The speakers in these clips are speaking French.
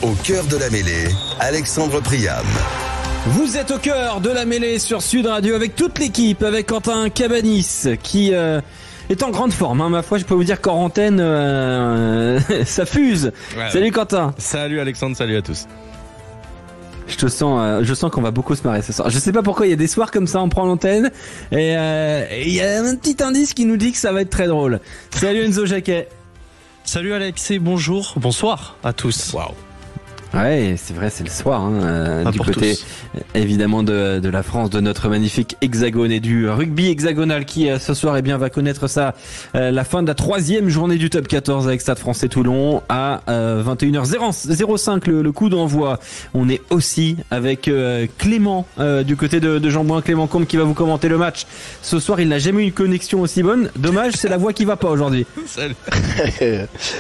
Au cœur de la mêlée, Alexandre Priam. Vous êtes au cœur de la mêlée sur Sud Radio avec toute l'équipe, avec Quentin Cabanis qui est en grande forme. Ma foi, je peux vous dire qu'en antenne, ça fuse. Ouais, salut Quentin. Salut Alexandre, salut à tous. Je sens qu'on va beaucoup se marrer ce soir. Je sais pas pourquoi il y a des soirs comme ça, on prend l'antenne et il y a un petit indice qui nous dit que ça va être très drôle. Salut Enzo Jacquet. Salut Alex et bonsoir à tous. Waouh. Ouais, c'est vrai, c'est le soir du côté tous. Évidemment de la France, de notre magnifique hexagone et du rugby hexagonal qui ce soir va connaître la fin de la 3e journée du top 14 avec Stade Français Toulon à 21h05 le coup d'envoi. On est aussi avec Clément du côté de Jean-Bouin, Clément Combe qui va vous commenter le match. Ce soir, il n'a jamais eu une connexion aussi bonne. Dommage, c'est la voix qui va pas aujourd'hui. Salut.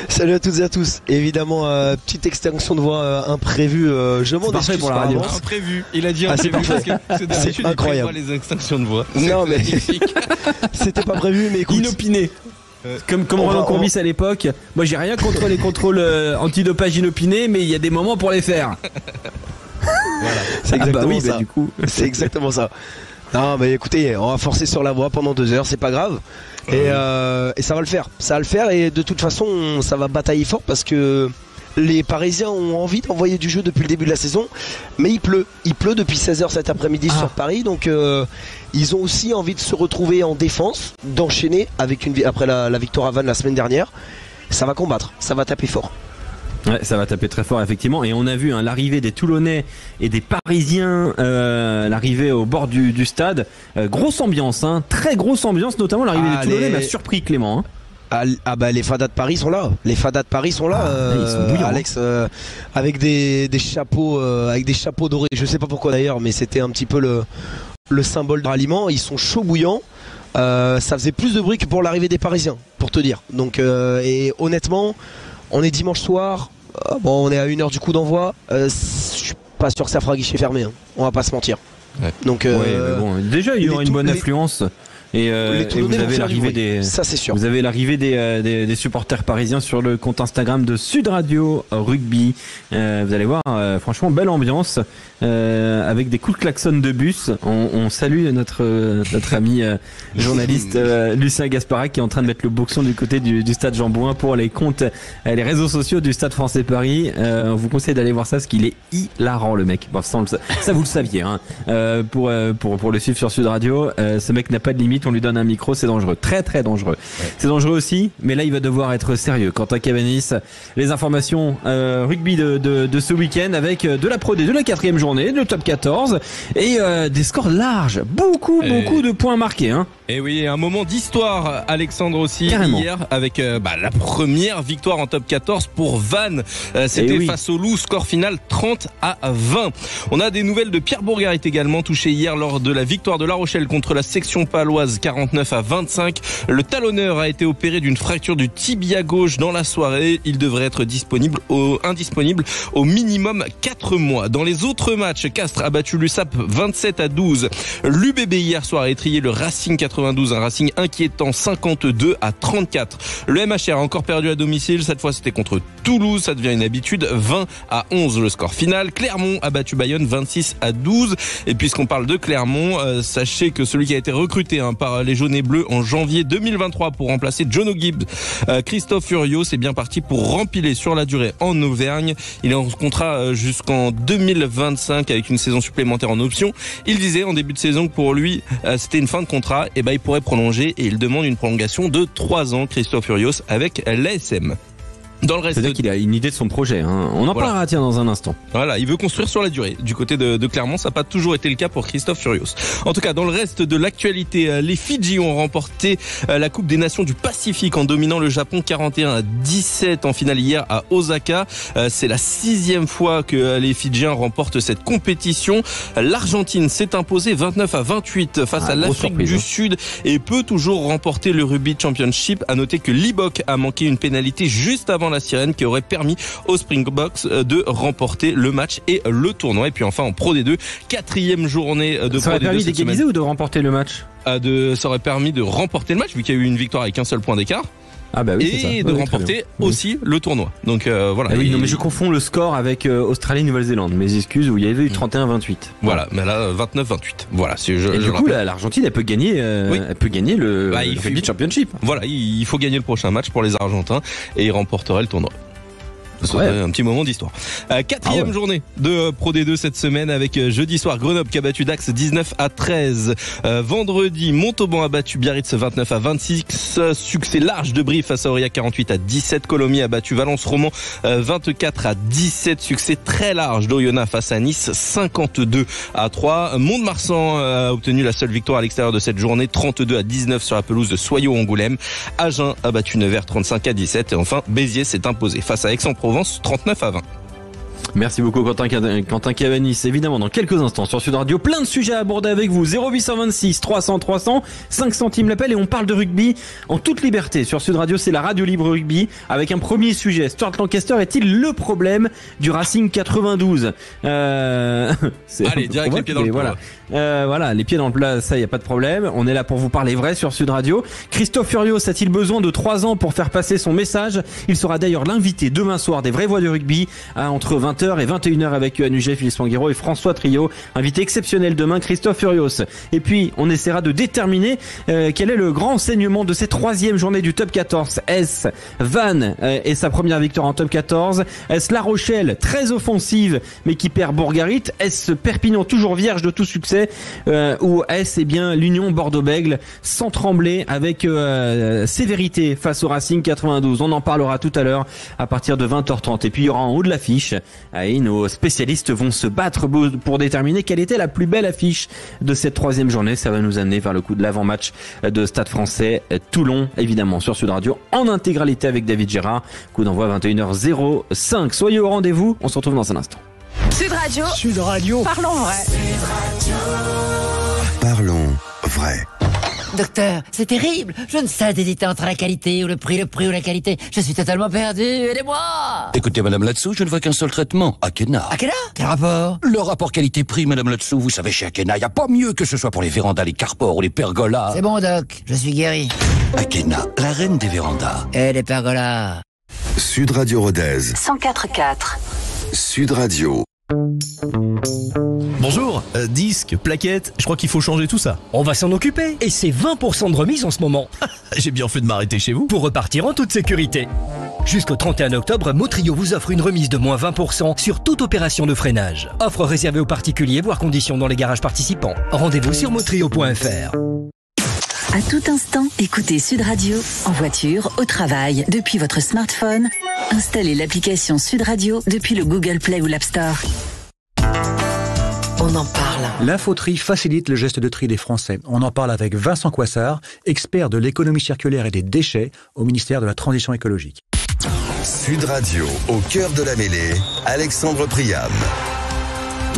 Salut à toutes et à tous. Évidemment, petite extinction de voix imprévu, je m'en excuse pour la radio. Imprévu. Il a dit imprévu parce que c'est incroyable. Les extinctions de voix. Non mais c'était pas prévu, mais écoute. Inopiné. Comme Roland Courbis à l'époque. Moi j'ai rien contre les contrôles antidopage inopinés, mais il y a des moments pour les faire. Voilà. C'est exactement ça. Du coup. C'est exactement ça. Non mais écoutez, on va forcer sur la voix pendant 2 heures, c'est pas grave. Et ça va le faire. Ça va le faire et de toute façon ça va batailler fort parce que les Parisiens ont envie d'envoyer du jeu depuis le début de la saison, mais il pleut depuis 16h cet après-midi sur Paris, donc ils ont aussi envie de se retrouver en défense, d'enchaîner avec après la victoire à Vannes la semaine dernière. Ça va combattre, ça va taper fort. Ouais, ça va taper très fort effectivement, et on a vu l'arrivée des Toulonnais et des Parisiens, l'arrivée au bord du stade, grosse ambiance, très grosse ambiance, notamment l'arrivée des Toulonnais m'a surpris Clément. Les fadas de Paris sont là. Ils sont bouillants, Alex, avec des chapeaux, dorés. Je sais pas pourquoi d'ailleurs, mais c'était un petit peu le symbole de ralliement. Ils sont chauds bouillants. Ça faisait plus de bruit que pour l'arrivée des Parisiens, pour te dire. Donc, et honnêtement, on est dimanche soir. On est à 1h du coup d'envoi. Je suis pas sûr que ça fera guichet fermé. On va pas se mentir. Ouais. Donc, mais bon, déjà il y aura une bonne affluence. Et vous avez l'arrivée des supporters parisiens sur le compte Instagram de Sud Radio Rugby. Vous allez voir, franchement belle ambiance avec des coups de klaxon de bus. On salue notre ami journaliste Lucien Gasparak qui est en train de mettre le boxon du côté du stade Jean-Bouin pour les comptes, les réseaux sociaux du Stade Français Paris. On vous conseille d'aller voir ça parce qu'il est hilarant le mec. Bon, ça vous le saviez pour le suivre sur Sud Radio. Ce mec n'a pas de limite. On lui donne un micro, c'est dangereux, très très dangereux. Ouais. C'est dangereux aussi, mais là il va devoir être sérieux. Quentin Cabanis, les informations rugby de ce week-end avec de la Pro D de la 4e journée, le top 14 et des scores larges, beaucoup de points marqués. Et oui, un moment d'histoire, Alexandre aussi. Carrément. Hier avec la première victoire en top 14 pour Vannes. C'était face au Loup, score final 30-20. On a des nouvelles de Pierre Bourgarit également, touché hier lors de la victoire de La Rochelle contre la section paloise 49-25. Le talonneur a été opéré d'une fracture du tibia gauche dans la soirée. Il devrait être indisponible au minimum 4 mois. Dans les autres matchs, Castres a battu l'USAP 27-12. L'UBB hier soir a étrillé le Racing 92, un Racing inquiétant 52-34. Le MHR a encore perdu à domicile, cette fois c'était contre Toulouse, ça devient une habitude, 20-11 le score final. Clermont a battu Bayonne 26-12. Et puisqu'on parle de Clermont, sachez que celui qui a été recruté par les jaunes et bleus en janvier 2023 pour remplacer John O'Gibbs, Christophe Furios est bien parti pour rempiler sur la durée en Auvergne. Il est en contrat jusqu'en 2025 avec une saison supplémentaire en option. Il disait en début de saison que pour lui c'était une fin de contrat, et il pourrait prolonger et il demande une prolongation de 3 ans, Christophe Furios avec l'ASM. Dans le reste, c'est-à-dire qu'il a une idée de son projet. On en parlera dans un instant. Voilà, il veut construire sur la durée. Du côté de Clermont, ça n'a pas toujours été le cas pour Christophe Furios. En tout cas, dans le reste de l'actualité, les Fidji ont remporté la Coupe des Nations du Pacifique en dominant le Japon 41-17 en finale hier à Osaka. C'est la 6e fois que les Fidjiens remportent cette compétition. L'Argentine s'est imposée 29-28 face à l'Afrique du Sud et peut toujours remporter le Rugby Championship. À noter que l'Ibok a manqué une pénalité juste avant la sirène qui aurait permis aux Springboks de remporter le match et le tournoi. Et puis enfin en Pro D2, 4e journée de Pro D2. Ça aurait permis d'égaliser ou de remporter le match ? Ça aurait permis de remporter le match vu qu'il y a eu une victoire avec un seul point d'écart. et de remporter aussi le tournoi. Donc voilà. Ah oui, non mais je confonds le score avec Australie-Nouvelle-Zélande. Mes excuses, où il y avait eu 31-28. Voilà, mais là 29-28. Voilà. Du coup, l'Argentine, elle peut gagner le Rugby Championship. Voilà, il faut gagner le prochain match pour les Argentins et ils remporteraient le tournoi. Ce serait un petit moment d'histoire. Quatrième journée de Pro D2 cette semaine avec jeudi soir Grenoble qui a battu Dax 19-13. Vendredi, Montauban a battu Biarritz 29-26. Succès large de Brive face à Aurillac 48-17. Colomiers a battu Valence Roman 24-17. Succès très large d'Oyonnax face à Nice 52-3. Mont-de-Marsan a obtenu la seule victoire à l'extérieur de cette journée 32-19 sur la pelouse de Soyaux-Angoulême. Agen a battu Nevers 35-17 et enfin Béziers s'est imposé face à Aix-en-Provence 39-20. Merci beaucoup Quentin Cavanis. Évidemment, dans quelques instants sur Sud Radio, plein de sujets à aborder avec vous. 0826 300 300, 5 centimes l'appel et on parle de rugby en toute liberté. Sur Sud Radio, c'est la radio libre rugby avec un premier sujet. Stuart Lancaster est-il le problème du Racing 92 Allez, direct les pieds dans le plat. Voilà, les pieds dans le plat, ça y a pas de problème. On est là pour vous parler vrai sur Sud Radio. Christophe Furios a-t-il besoin de 3 ans pour faire passer son message? Il sera d'ailleurs l'invité demain soir des Vraies Voix du rugby entre 20h et 21h avec Anugé, Philippe Spanguero et François Trio. Invité exceptionnel demain, Christophe Furios. Et puis, on essaiera de déterminer quel est le grand enseignement de cette 3e journée du Top 14. Est-ce Vannes et sa première victoire en Top 14? Est-ce La Rochelle, très offensive, mais qui perd Bourgarit? Est-ce Perpignan, toujours vierge de tout succès? Ou est-ce bien l'Union Bordeaux-Bègles sans trembler avec sévérité face au Racing 92? On en parlera tout à l'heure à partir de 20h30. Et puis il y aura en haut de l'affiche, nos spécialistes vont se battre pour déterminer quelle était la plus belle affiche de cette 3e journée. Ça va nous amener vers le coup de l'avant-match de Stade Français Toulon, évidemment sur Sud Radio en intégralité avec David Gérard. Coup d'envoi 21h05. Soyez au rendez-vous, on se retrouve dans un instant. Sud Radio. Sud Radio. Parlons vrai. Parlons vrai. Docteur, c'est terrible. Je ne sais d'hésiter entre la qualité ou le prix ou la qualité. Je suis totalement perdu. Aidez-moi. Écoutez, Madame Latsou, je ne vois qu'un seul traitement. Akena. Akena? Quel rapport? Le rapport qualité-prix, Madame Latsou. Vous savez, chez Akena, il n'y a pas mieux que ce soit pour les vérandas, les carpores ou les pergolas. C'est bon, Doc. Je suis guéri. Akena, la reine des vérandas. Et les pergolas. Sud Radio Rodez. 104.4. Sud Radio. Bonjour, disque, plaquettes, je crois qu'il faut changer tout ça. On va s'en occuper et c'est 20% de remise en ce moment. J'ai bien fait de m'arrêter chez vous. Pour repartir en toute sécurité. Jusqu'au 31 octobre, Motrio vous offre une remise de moins 20% sur toute opération de freinage. Offre réservée aux particuliers, voire conditions dans les garages participants. Rendez-vous sur motrio.fr. À tout instant, écoutez Sud Radio, en voiture, au travail, depuis votre smartphone. Installez l'application Sud Radio depuis le Google Play ou l'App Store. On en parle. L'infotri facilite le geste de tri des Français. On en parle avec Vincent Coissard, expert de l'économie circulaire et des déchets au ministère de la Transition écologique. Sud Radio, au cœur de la mêlée, Alexandre Priam.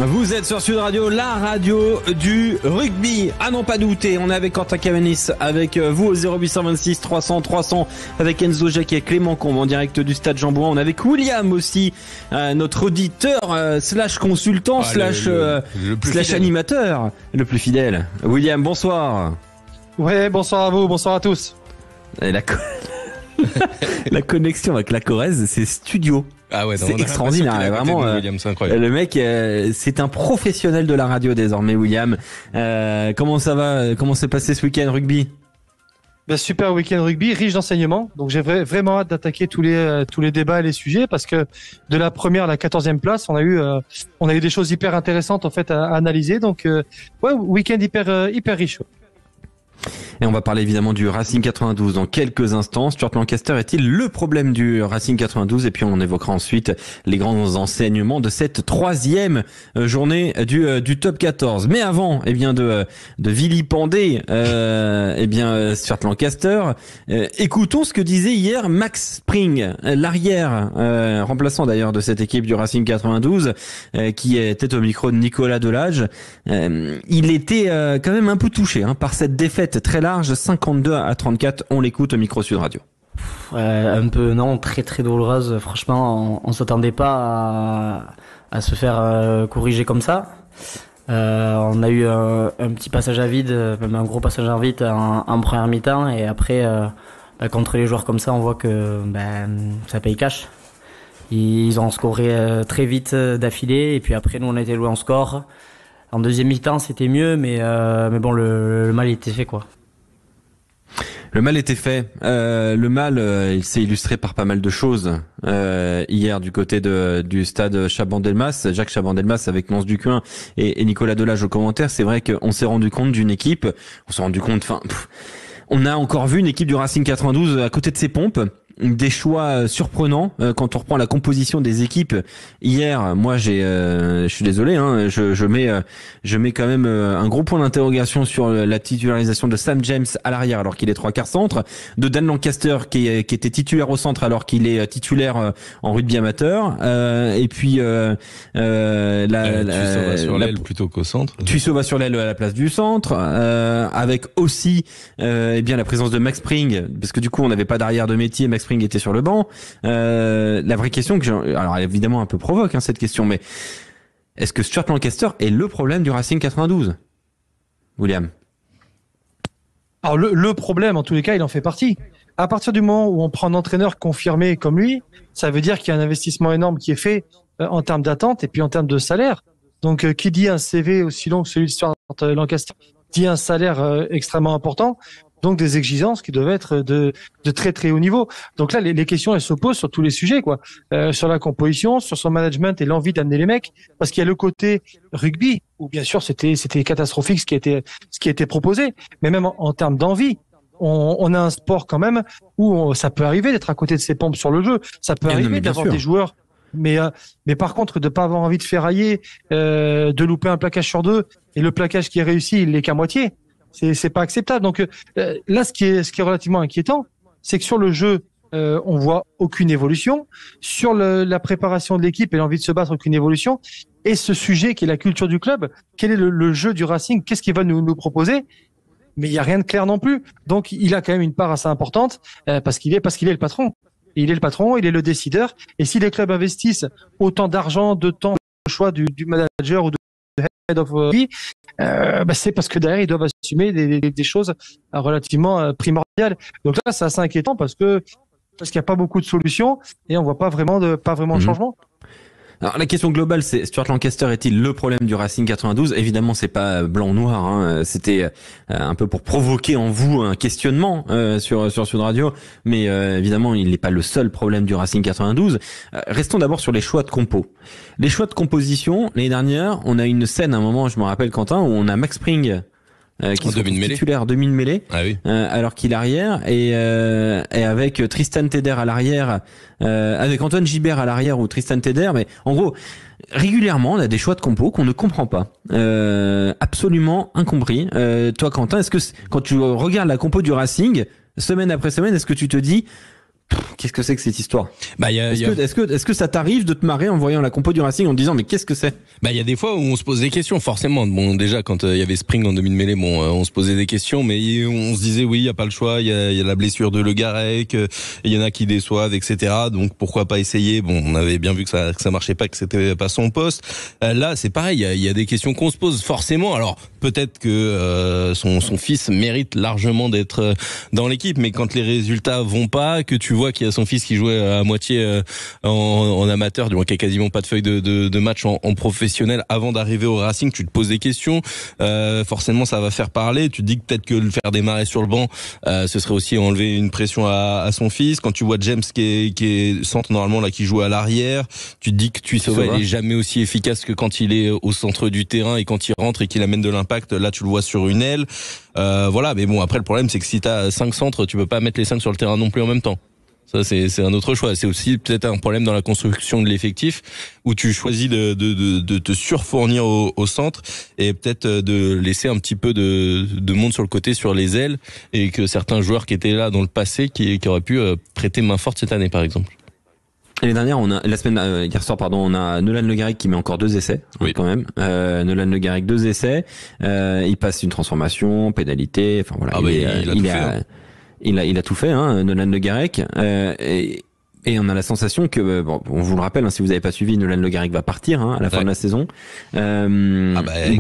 Vous êtes sur Sud Radio, la radio du rugby. À n'en pas douter, on est avec Quentin Cavanis, avec vous au 0826 300 300, avec Enzo Jacquet, Clément Combe en direct du stade Jean-Bouin. On est avec William aussi, notre auditeur slash consultant slash animateur, le plus fidèle. William, bonsoir. Ouais, bonsoir à vous, bonsoir à tous. Et la connexion avec la Corrèze, c'est studio. Ah ouais, c'est extraordinaire, vraiment. William, c'est incroyable. Le mec, c'est un professionnel de la radio désormais, William. Comment ça va? Comment s'est passé ce week-end rugby? Super week-end rugby, riche d'enseignements. Donc j'ai vraiment hâte d'attaquer tous les débats et les sujets parce que de la première à la 14e place, on a eu des choses hyper intéressantes en fait à analyser. Donc week-end hyper riche. Et on va parler évidemment du Racing 92 dans quelques instants. Stuart Lancaster est-il le problème du Racing 92? Et puis on évoquera ensuite les grands enseignements de cette 3e journée du Top 14. Mais avant, de vilipender, Stuart Lancaster, écoutons ce que disait hier Max Spring, l'arrière, remplaçant d'ailleurs de cette équipe du Racing 92, qui était au micro de Nicolas Delage. Il était quand même un peu touché par cette défaite très large, 52-34. On l'écoute au micro Sud Radio. Un peu, non, très très douloureuse. Franchement, on s'attendait pas à se faire corriger comme ça. On a eu un petit passage à vide, même un gros passage à vide en première mi-temps, et après contre les joueurs comme ça, on voit que ça paye cash. Ils ont scoré très vite d'affilée, et puis après nous on a été loués en score. En deuxième mi-temps c'était mieux, mais bon le mal était fait quoi. Le mal était fait. Le mal, il s'est illustré par pas mal de choses. Hier, du côté du stade Chabandelmas, Jacques Chabandelmas avec Mons Ducuin et Nicolas Delage au commentaire, c'est vrai qu'on s'est rendu compte d'une équipe. On a encore vu une équipe du Racing 92 à côté de ses pompes. Des choix surprenants quand on reprend la composition des équipes. Hier, moi je suis désolé, je mets quand même un gros point d'interrogation sur la titularisation de Sam James à l'arrière alors qu'il est 3/4 centre, de Dan Lancaster qui était titulaire au centre alors qu'il est titulaire en rugby amateur, et puis Tuissot va sur l'aile plutôt qu'au centre. Tuissot va sur l'aile à la place du centre, avec aussi bien la présence de Max Spring, parce que du coup on n'avait pas d'arrière de métier. Max Spring était sur le banc. La vraie question alors évidemment un peu provoque cette question, mais est-ce que Stuart Lancaster est le problème du Racing 92, William? Alors le problème, en tous les cas, il en fait partie. À partir du moment où on prend un entraîneur confirmé comme lui, ça veut dire qu'il y a un investissement énorme qui est fait en termes d'attente et puis en termes de salaire. Donc qui dit un CV aussi long que celui de Stuart Lancaster dit un salaire extrêmement important. Donc des exigences qui doivent être de très très haut niveau. Donc là, les questions elles se posent sur tous les sujets, quoi. Sur la composition, sur son management et l'envie d'amener les mecs, parce qu'il y a le côté rugby où bien sûr c'était catastrophique ce qui a été proposé, mais même en termes d'envie. On a un sport quand même où ça peut arriver d'être à côté de ses pompes sur le jeu, ça peut arriver d'avoir des joueurs, mais par contre de pas avoir envie de ferrailler, de louper un plaquage sur deux, et le plaquage qui est réussi il l'est qu'à moitié. C'est pas acceptable. Donc là, ce qui est relativement inquiétant, c'est que sur le jeu, on voit aucune évolution. Sur la préparation de l'équipe et l'envie de se battre, aucune évolution. Et ce sujet qui est la culture du club, quel est le jeu du Racing, qu'est-ce qu'il va nous proposer? Mais il y a rien de clair non plus. Donc il a quand même une part assez importante parce qu'il est le patron. Il est le patron, il est le décideur. Et si les clubs investissent autant d'argent, de temps, au choix du manager ou de head of c'est parce que derrière ils doivent assumer des choses relativement primordiales. Donc là c'est assez inquiétant parce qu'il n'y a pas beaucoup de solutions et on voit pas vraiment de changement. Alors la question globale, c'est Stuart Lancaster est-il le problème du Racing 92? Évidemment, c'est pas blanc ou noir. C'était un peu pour provoquer en vous un questionnement sur Sud Radio, mais évidemment, il n'est pas le seul problème du Racing 92. Restons d'abord sur les choix de compo. Les choix de composition. L'année dernière, on a une scène, à un moment, je me rappelle Quentin, où on a Max Spring qui est titulaire demi-mêlée, alors qu'il arrière, et avec Tristan Teder à l'arrière, avec Antoine Gibert à l'arrière ou Tristan Teder, mais en gros, régulièrement, on a des choix de compo qu'on ne comprend pas, absolument incompris. Toi, Quentin, est-ce que quand tu regardes la compo du Racing, semaine après semaine, est-ce que tu te dis qu'est-ce que c'est que cette histoire? Est-ce que ça t'arrive de te marrer en voyant la compo du Racing en te disant mais qu'est-ce que c'est? Il y a des fois où on se pose des questions forcément. Bon, déjà quand il y avait Spring en demi de mêlée, on se posait des questions, mais on se disait oui, il y a pas le choix, il y a la blessure de Le Garec, il y en a qui déçoivent, etc. Donc pourquoi pas essayer? Bon, on avait bien vu que ça marchait pas, que c'était pas son poste. Là, c'est pareil, il y a des questions qu'on se pose forcément. Alors peut-être que son fils mérite largement d'être dans l'équipe, mais quand les résultats vont pas, que tu vois qu'il y a son fils qui jouait à moitié en amateur, du moins qui a quasiment pas de feuille de match en professionnel avant d'arriver au Racing, tu te poses des questions. Forcément, ça va faire parler. Tu te dis que peut-être que le faire démarrer sur le banc, ce serait aussi enlever une pression à son fils. Quand tu vois James qui est centre normalement là, qui joue à l'arrière, tu te dis que Tuissot il est jamais aussi efficace que quand il est au centre du terrain et quand il rentre et qu'il amène de l'impact. Là, tu le vois sur une aile. Voilà. Mais bon, après le problème, c'est que si t'as 5 centres, tu peux pas mettre les 5 sur le terrain non plus en même temps. Ça, c'est un autre choix. C'est aussi peut-être un problème dans la construction de l'effectif où tu choisis de te surfournir au centre et peut-être de laisser un petit peu de monde sur le côté, sur les ailes, et que certains joueurs qui étaient là dans le passé, qui auraient pu prêter main forte cette année, par exemple. L'année dernière, hier soir, on a Nolan Le Garec qui met encore 2 essais, quand même. Nolan Le Garec 2 essais. Il passe une transformation, pénalité. Enfin voilà. Il a tout fait, Nolan Le Garec. Et on a la sensation que, bon, on vous le rappelle, si vous n'avez pas suivi, Nolan Le Garec va partir à la fin de la saison. Moi,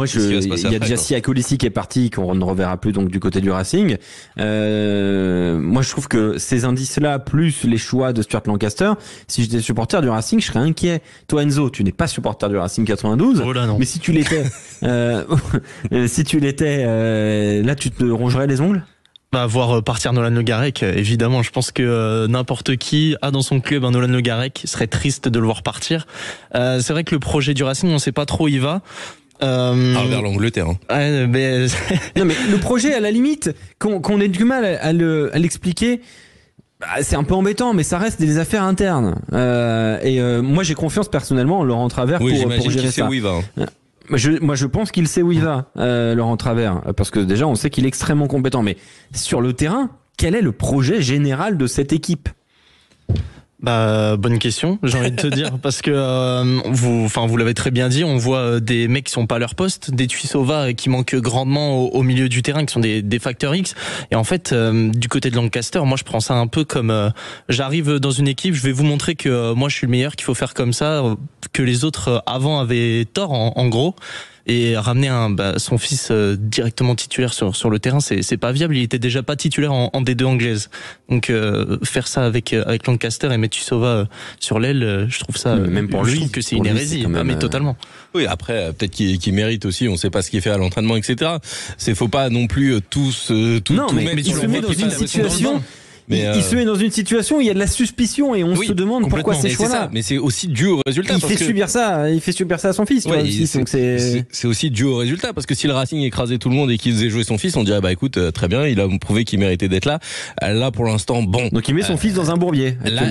il y a déjà Sia Colissi qui est parti, qu'on ne reverra plus donc du côté du Racing. Moi, je trouve que ces indices-là, plus les choix de Stuart Lancaster, si j'étais supporter du Racing, je serais inquiet. Toi, Enzo, tu n'es pas supporter du Racing 92, mais si tu l'étais, là, tu te rongerais les ongles? Voir partir Nolan Le Garec, évidemment. Je pense que n'importe qui a dans son club un Nolan Le Garec serait triste de le voir partir. C'est vrai que le projet du Racing, on sait pas trop où il va. Vers l'Angleterre. Ouais, mais... non, mais le projet, à la limite, qu'on ait du mal à l'expliquer, c'est un peu embêtant, mais ça reste des affaires internes. Moi, j'ai confiance personnellement en Laurent Travers pour gérer ça. Où il va. Moi, je pense qu'il sait où il va, Laurent Travers, parce que déjà, on sait qu'il est extrêmement compétent. Mais sur le terrain, quel est le projet général de cette équipe? Bonne question, j'ai envie de te dire, parce que vous l'avez très bien dit, on voit des mecs qui sont pas à leur poste, des Tuisova qui manquent grandement au milieu du terrain, qui sont des facteurs X. Et en fait, du côté de Lancaster, moi je prends ça un peu comme j'arrive dans une équipe, je vais vous montrer que moi je suis le meilleur, qu'il faut faire comme ça, que les autres avant avaient tort en gros. Et ramener son fils directement titulaire sur le terrain, c'est pas viable. Il était déjà pas titulaire en D2 anglaise. Donc faire ça avec Lancaster et mettre Tuisova sur l'aile, je trouve ça. Même pour lui, je trouve que c'est une hérésie. Mais totalement. Oui, après peut-être qu'il mérite aussi. On sait pas ce qu'il fait à l'entraînement, etc. Faut pas non plus tous. Non, mais il se met dans une situation. Il se met dans une situation où il y a de la suspicion et on se demande pourquoi ces choix-là. Mais c'est aussi dû au résultat. Il fait subir ça à son fils. C'est aussi dû au résultat, parce que si le Racing écrasait tout le monde et qu'il faisait jouer son fils, on dirait écoute, très bien, il a prouvé qu'il méritait d'être là. Là, pour l'instant, bon. Donc il met son fils dans un bourbier. Là,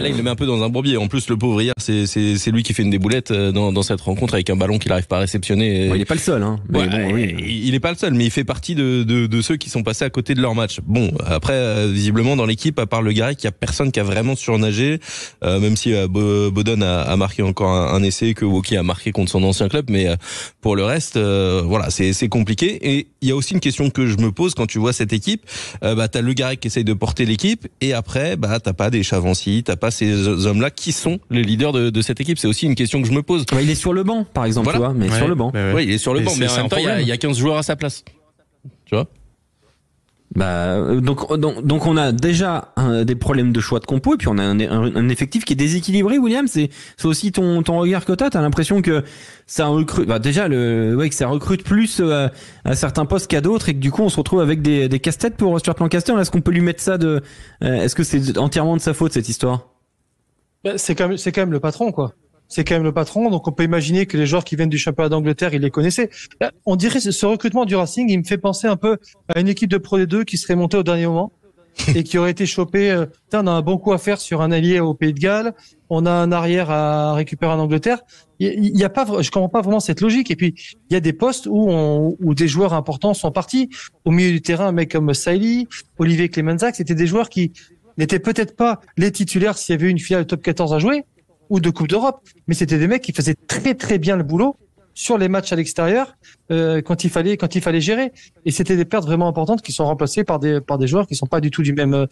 il le met un peu dans un bourbier. En plus, le pauvre hier, c'est lui qui fait une déboulettes dans cette rencontre avec un ballon qu'il n'arrive pas à réceptionner. Il est pas le seul, il est pas le seul, mais il fait partie de ceux qui sont passés à côté de leur match. Bon, après, visiblement, dans l'équipe, à part Le Garec, il y a personne qui a vraiment surnagé, même si Bodon a marqué encore un essai, que Woki a marqué contre son ancien club, mais pour le reste, voilà, c'est compliqué. Et il y a aussi une question que je me pose quand tu vois cette équipe. T'as Le Garec qui essaye de porter l'équipe, et après, t'as pas des Chavancy, t'as pas ces hommes-là qui sont les leaders de cette équipe. C'est aussi une question que je me pose. Il est sur le banc, par exemple, voilà. Tu vois, mais sur le banc. Oui, il est sur le banc, mais en même temps, il y a 15 joueurs à sa place. Tu vois? Donc on a déjà des problèmes de choix de compo, et puis on a un effectif qui est déséquilibré. William, c'est aussi ton regard que t'as l'impression que ça recrute, que ça recrute plus à certains postes qu'à d'autres, et que du coup on se retrouve avec des casse-têtes pour Stuart Lancaster. Est-ce qu'on peut lui mettre ça est-ce que c'est entièrement de sa faute, cette histoire? C'est quand même le patron, quoi. C'est quand même le patron, donc on peut imaginer que les joueurs qui viennent du championnat d'Angleterre, il les connaissait. On dirait ce recrutement du Racing, il me fait penser un peu à une équipe de Pro D2 qui serait montée au dernier moment et qui aurait été chopée. On a un bon coup à faire sur un allié au Pays de Galles, on a un arrière à récupérer en Angleterre. Il y a pas, je comprends pas vraiment cette logique. Et puis il y a des postes où des joueurs importants sont partis. Au milieu du terrain, un mec comme Saïli, Olivier Clemenzac, c'était des joueurs qui n'étaient peut-être pas les titulaires s'il y avait une finale top 14 à jouer, ou de Coupe d'Europe, mais c'était des mecs qui faisaient très très bien le boulot sur les matchs à l'extérieur quand il fallait gérer, et c'était des pertes vraiment importantes qui sont remplacées par des joueurs qui sont pas du tout du même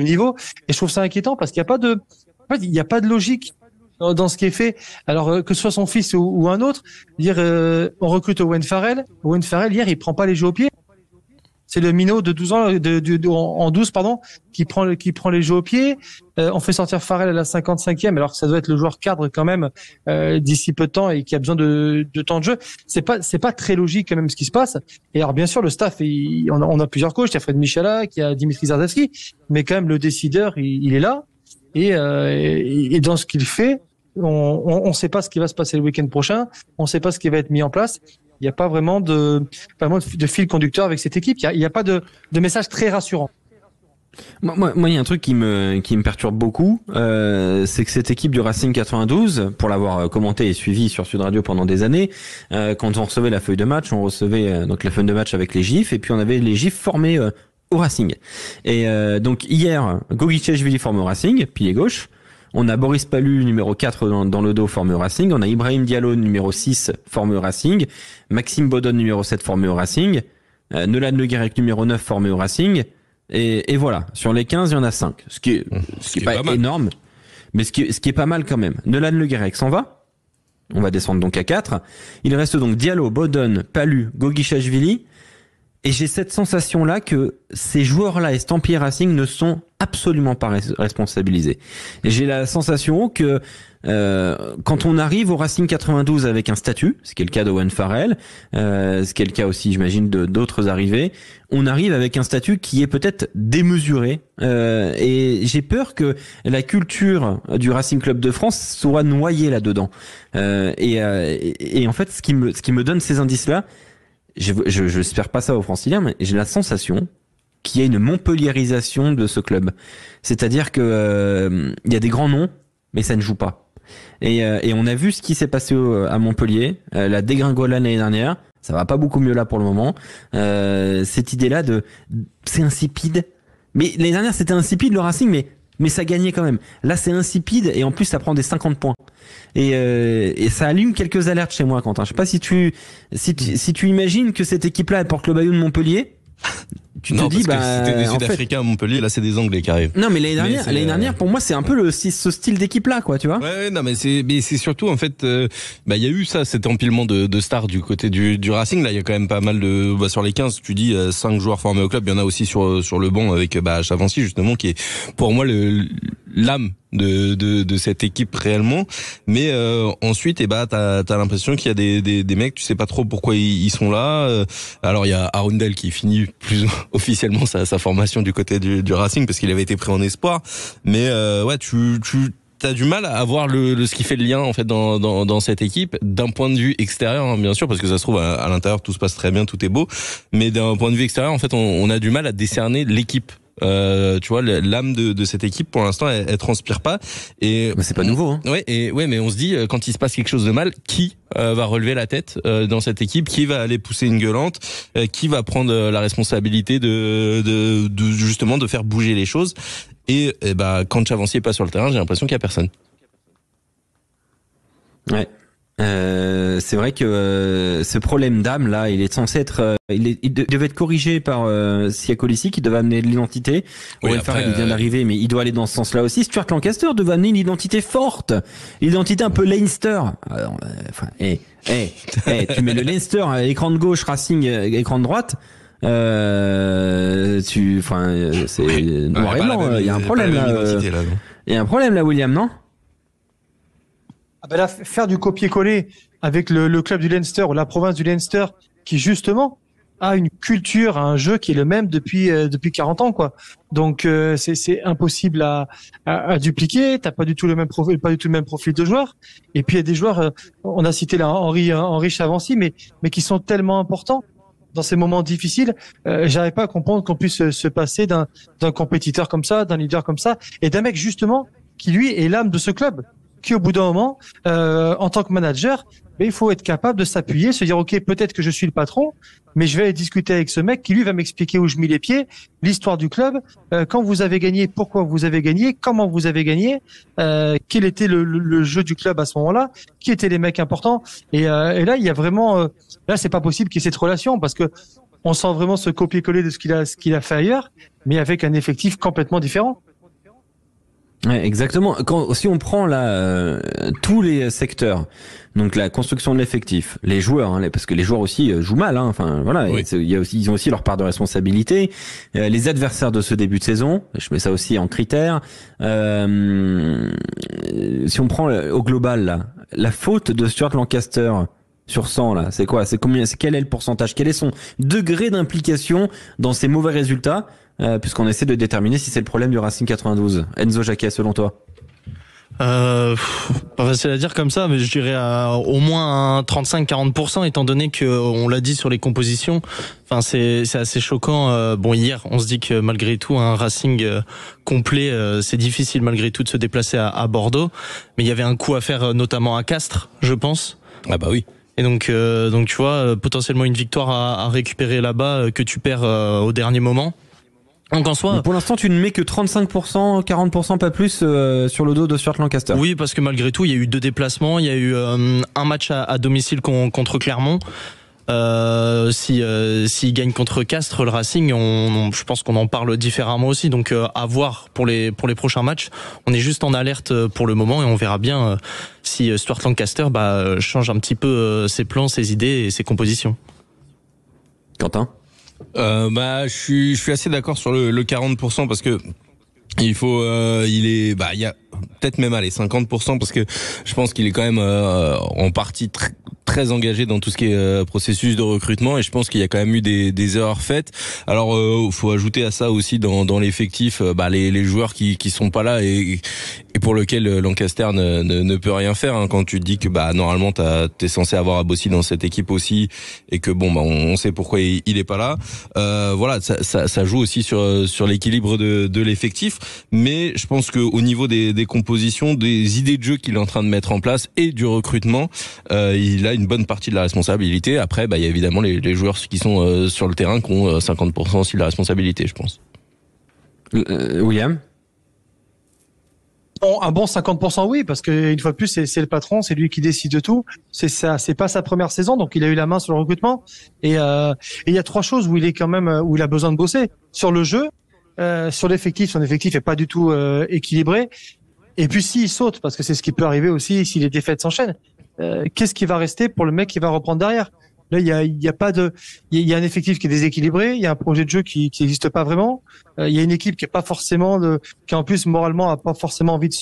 niveau, et je trouve ça inquiétant parce qu'il y a pas de logique dans ce qui est fait. Alors que ce soit son fils ou un autre, on recrute Owen Farrell hier il prend pas les jeux au pied. C'est le minot de 12 ans, en 12, pardon, qui prend les jeux au pied. On fait sortir Farrell à la 55e, alors que ça doit être le joueur cadre quand même, d'ici peu de temps, et qui a besoin de temps de jeu. C'est pas très logique quand même ce qui se passe. Et alors, bien sûr, le staff, on a plusieurs coachs. Il y a Fred Michala, il y a Dimitri Zardavski, mais quand même, le décideur, il est là. Et dans ce qu'il fait, on sait pas ce qui va se passer le week-end prochain. On sait pas ce qui va être mis en place. Il n'y a pas vraiment de fil conducteur avec cette équipe. Il n'y a pas de message très rassurant. Moi, il y a un truc qui me perturbe beaucoup, c'est que cette équipe du Racing 92, pour l'avoir commenté et suivi sur Sud Radio pendant des années, quand on recevait la feuille de match, on recevait donc la feuille de match avec les gifs, et puis on avait les gifs formés au Racing. Et donc hier, Gogicheshvili formé au Racing, pilier gauche. On a Boris Pallu, numéro 4 dans le dos, formé au Racing. On a Ibrahim Diallo, numéro 6, formé au Racing. Maxime Bodon, numéro 7, formé au Racing. Nolan Le Garec, numéro 9, formé au Racing. Et voilà, sur les 15, il y en a 5. Ce qui est pas énorme, mais ce qui est pas mal quand même. Nolan Le Guérec s'en va. On va descendre donc à 4. Il reste donc Diallo, Bodon, Palu, Goguichashvili. Et j'ai cette sensation-là que ces joueurs-là, estampillés Racing, ne sont absolument pas responsabilisés. Et j'ai la sensation que quand on arrive au Racing 92 avec un statut, ce qui est le cas d'Owen Farrell, ce qui est le cas aussi, j'imagine, d'autres arrivées, on arrive avec un statut qui est peut-être démesuré. Et j'ai peur que la culture du Racing Club de France soit noyée là-dedans. Et en fait, ce qui me donne ces indices-là, je espère pas ça aux Franciliens, mais j'ai la sensation qu'il y a une montpelliérisation de ce club. C'est-à-dire que il y a des grands noms, mais ça ne joue pas. Et on a vu ce qui s'est passé à Montpellier, la dégringolade l'année dernière. Ça va pas beaucoup mieux là pour le moment. Cette idée-là c'est insipide. Mais l'année dernière c'était insipide le Racing, mais ça gagnait quand même. Là c'est insipide et en plus ça prend des 50 points. Et ça allume quelques alertes chez moi, Quentin. Je sais pas si tu imagines que cette équipe-là elle porte le maillot de Montpellier. Tu te dis, c'était des Sud-Africains à Montpellier, là c'est des Anglais qui arrivent. Non, mais l'année dernière, pour moi, c'est un peu ce style d'équipe-là, quoi, tu vois. Ouais, non, mais c'est surtout, en fait, il y a eu ça, cet empilement de stars du côté du Racing. Là, il y a quand même pas mal sur les 15, tu dis, 5 joueurs formés au club. Il y en a aussi sur le banc avec, Chavancy, justement, qui est, pour moi, l'âme de cette équipe réellement. Mais, ensuite, t'as l'impression qu'il y a des mecs, tu sais pas trop pourquoi ils sont là. Alors, il y a Arundel qui finit plus officiellement sa formation du côté du Racing parce qu'il avait été pris en espoir. Mais, tu t'as du mal à voir ce qui fait le lien en fait dans cette équipe d'un point de vue extérieur, hein, bien sûr, parce que ça se trouve à l'intérieur tout se passe très bien, tout est beau, mais d'un point de vue extérieur en fait on a du mal à décerner l'équipe. Tu vois, l'âme de cette équipe pour l'instant elle transpire pas et mais c'est pas nouveau hein. Ouais, mais on se dit quand il se passe quelque chose de mal, qui va relever la tête dans cette équipe, qui va aller pousser une gueulante, qui va prendre la responsabilité de justement de faire bouger les choses. Et quand Chavancy est pas sur le terrain, j'ai l'impression qu'il y a personne. Ouais. C'est vrai que ce problème d'âme là, il est censé être, il devait être corrigé par Siakolissi qui devait amener de l'identité. Owen Farrell il vient d'arriver, mais il doit aller dans ce sens-là aussi. Stuart Lancaster devait amener une identité forte, l'identité un peu Leinster. Tu mets le Leinster à l'écran de gauche, Racing écran de droite. C'est noir et blanc. Il y a un problème là. Il y a un problème là, William, non? Là, faire du copier-coller avec le club du Leinster ou la province du Leinster qui justement a une culture, un jeu qui est le même depuis 40 ans, quoi. Donc c'est impossible à dupliquer. T'as pas du tout le même profil de joueur. Et puis il y a des joueurs, on a cité là Henri Chavancy, mais qui sont tellement importants dans ces moments difficiles. J'arrive pas à comprendre qu'on puisse se passer d'un compétiteur comme ça, d'un leader comme ça, et d'un mec justement qui lui est l'âme de ce club, qui au bout d'un moment, en tant que manager, il faut être capable de s'appuyer, se dire ok, peut-être que je suis le patron, mais je vais aller discuter avec ce mec qui lui va m'expliquer où je mets les pieds, l'histoire du club, quand vous avez gagné, pourquoi vous avez gagné, comment vous avez gagné, quel était le jeu du club à ce moment-là, qui étaient les mecs importants, et là il y a vraiment, là c'est pas possible qu'il y ait cette relation parce que on sent vraiment ce copier-coller de ce qu'il a fait ailleurs, mais avec un effectif complètement différent. Ouais, exactement. Si on prend là tous les secteurs, donc la construction de l'effectif, les joueurs, hein, parce que les joueurs aussi jouent mal, hein, enfin voilà, oui. Ils ont aussi leur part de responsabilité. Les adversaires de ce début de saison, je mets ça aussi en critère. Si on prend au global là, la faute de Stuart Lancaster sur 100 là, c'est quoi? C'est combien? Quel est le pourcentage? Quel est son degré d'implication dans ces mauvais résultats? Puisqu'on essaie de déterminer si c'est le problème du Racing 92. Enzo Jacquet, selon toi? Pas facile à dire comme ça, mais je dirais au moins un 35-40%, étant donné que on l'a dit sur les compositions. Enfin, c'est assez choquant. Hier, on se dit que malgré tout, un Racing complet, c'est difficile malgré tout de se déplacer à Bordeaux. Mais il y avait un coup à faire, notamment à Castres, je pense. Ah bah oui. Et donc tu vois, potentiellement une victoire à récupérer là-bas que tu perds au dernier moment. Donc en soi, pour l'instant, tu ne mets que 35%, 40%, pas plus sur le dos de Stuart Lancaster. Oui, parce que malgré tout, il y a eu 2 déplacements, il y a eu un match à domicile contre Clermont. S'il gagne contre Castres, le Racing, je pense qu'on en parle différemment aussi. Donc à voir pour les prochains matchs. On est juste en alerte pour le moment et on verra bien si Stuart Lancaster change un petit peu ses plans, ses idées et ses compositions. Quentin ? Je suis assez d'accord sur le 40% parce que il y a peut-être même 50% parce que je pense qu'il est quand même en partie très engagé dans tout ce qui est processus de recrutement et je pense qu'il y a quand même eu des erreurs faites. Alors faut ajouter à ça aussi dans l'effectif les joueurs qui sont pas là et pour lequel Lancaster ne peut rien faire hein, quand tu te dis que normalement t'es censé avoir Abossi dans cette équipe aussi et que on sait pourquoi il est pas là. Voilà, ça joue aussi sur l'équilibre de l'effectif, mais je pense que au niveau des compositions, des idées de jeu qu'il est en train de mettre en place et du recrutement, il a une bonne partie de la responsabilité. Après, il y a évidemment les joueurs qui sont sur le terrain qui ont 50% aussi de la responsabilité, je pense. William ? Un bon 50% oui, parce que une fois de plus c'est le patron, c'est lui qui décide de tout. C'est pas sa première saison, donc il a eu la main sur le recrutement. Et il y a trois choses où il est quand même où il a besoin de bosser sur le jeu, sur l'effectif. Son effectif est pas du tout équilibré. Et puis s'il saute, parce que c'est ce qui peut arriver aussi si les défaites s'enchaînent, qu'est-ce qui va rester pour le mec qui va reprendre derrière? Là, il y a un effectif qui est déséquilibré, il y a un projet de jeu qui n'existe pas vraiment, il y a une équipe qui est pas forcément qui en plus moralement a pas forcément envie de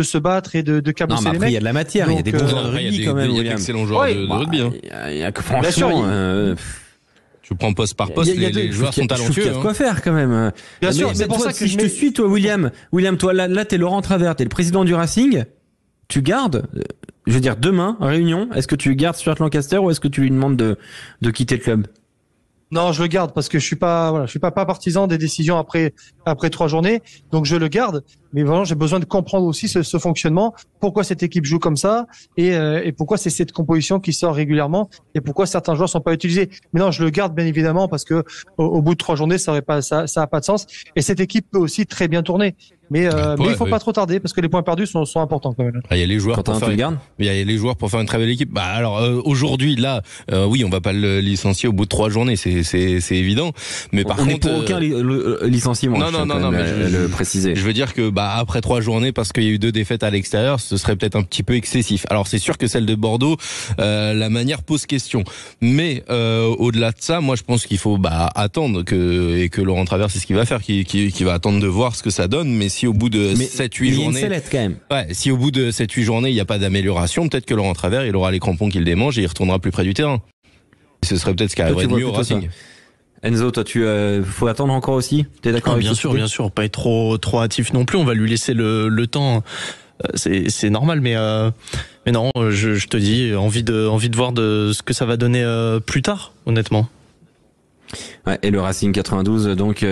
se battre et de cabosser les mecs. Après il y a de la matière, il y a des bons joueurs de rugby quand même. Il y a d'excellents joueurs de rugby. Il y a que franchement. Tu prends poste par poste, les joueurs sont talentueux. Il y a de quoi faire quand même. Bien sûr, c'est pour ça que si je te suis, toi, William, toi, là, t'es Laurent Travers, t'es le président du Racing. Tu gardes, je veux dire, demain, réunion, est-ce que tu gardes Stuart Lancaster ou est-ce que tu lui demandes de quitter le club? Non, je le garde parce que je suis pas partisan des décisions après 3 journées. Donc je le garde. Mais vraiment, j'ai besoin de comprendre aussi ce fonctionnement. Pourquoi cette équipe joue comme ça et pourquoi c'est cette composition qui sort régulièrement et pourquoi certains joueurs sont pas utilisés. Mais non, je le garde bien évidemment parce que au bout de 3 journées, ça a pas de sens. Et cette équipe peut aussi très bien tourner. Mais il faut pas trop tarder parce que les points perdus sont importants quand même. Il y a les joueurs pour faire une très belle équipe. Alors aujourd'hui là, oui, on va pas le licencier au bout de 3 journées, c'est évident. Mais par contre, n'est pour aucun licenciement. Non, mais je le préciser. Je veux dire que après 3 journées, parce qu'il y a eu 2 défaites à l'extérieur, ce serait peut-être un petit peu excessif. Alors c'est sûr que celle de Bordeaux, la manière pose question. Mais au-delà de ça, moi je pense qu'il faut attendre que Laurent Travers, c'est ce qu'il va faire, qu'il va attendre de voir ce que ça donne. Mais si au bout de 7-8 journées, quand même. Ouais, si au bout de 7-8 journées, il n'y a pas d'amélioration, peut-être que Laurent Travers, il aura les crampons qu'il démange et il retournera plus près du terrain. Et ce serait peut-être ce qui arriverait de mieux au Racing. Enzo, toi, faut attendre encore aussi? T'es d'accord avec ça? Bien sûr, pas être trop hâtif non plus. On va lui laisser le temps. C'est normal, mais non, je te dis, envie de voir de ce que ça va donner plus tard, honnêtement. Ouais, et le Racing 92 donc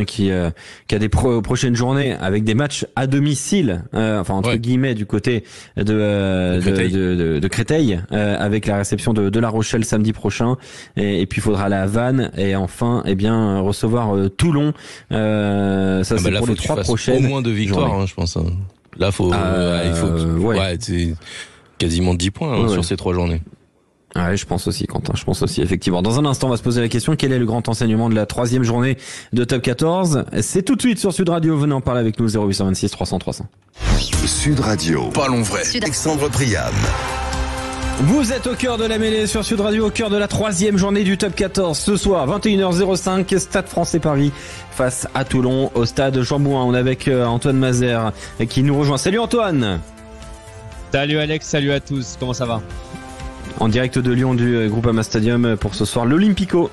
qui a des prochaines journées avec des matchs à domicile, entre guillemets du côté de Créteil, avec la réception de La Rochelle samedi prochain et puis il faudra aller à Vannes et enfin recevoir Toulon. C'est pour les 3 prochaines. Au moins 2 victoires, je pense. Là c'est quasiment 10 points sur ces 3 journées. Ouais, je pense aussi, Quentin. Je pense aussi, effectivement. Dans un instant, on va se poser la question, quel est le grand enseignement de la 3e journée de Top 14? C'est tout de suite sur Sud Radio. Venez en parler avec nous, 0826 300 300. Sud Radio. Parlons vrai. Alexandre Priam. Vous êtes au cœur de la mêlée sur Sud Radio, au cœur de la 3e journée du Top 14. Ce soir, 21h05, Stade Français Paris face à Toulon, au stade Jean-Bouin. On est avec Antoine Mazer qui nous rejoint. Salut Antoine. Salut Alex, salut à tous. Comment ça va? En direct de Lyon du Groupama Stadium pour ce soir, l'Olympico.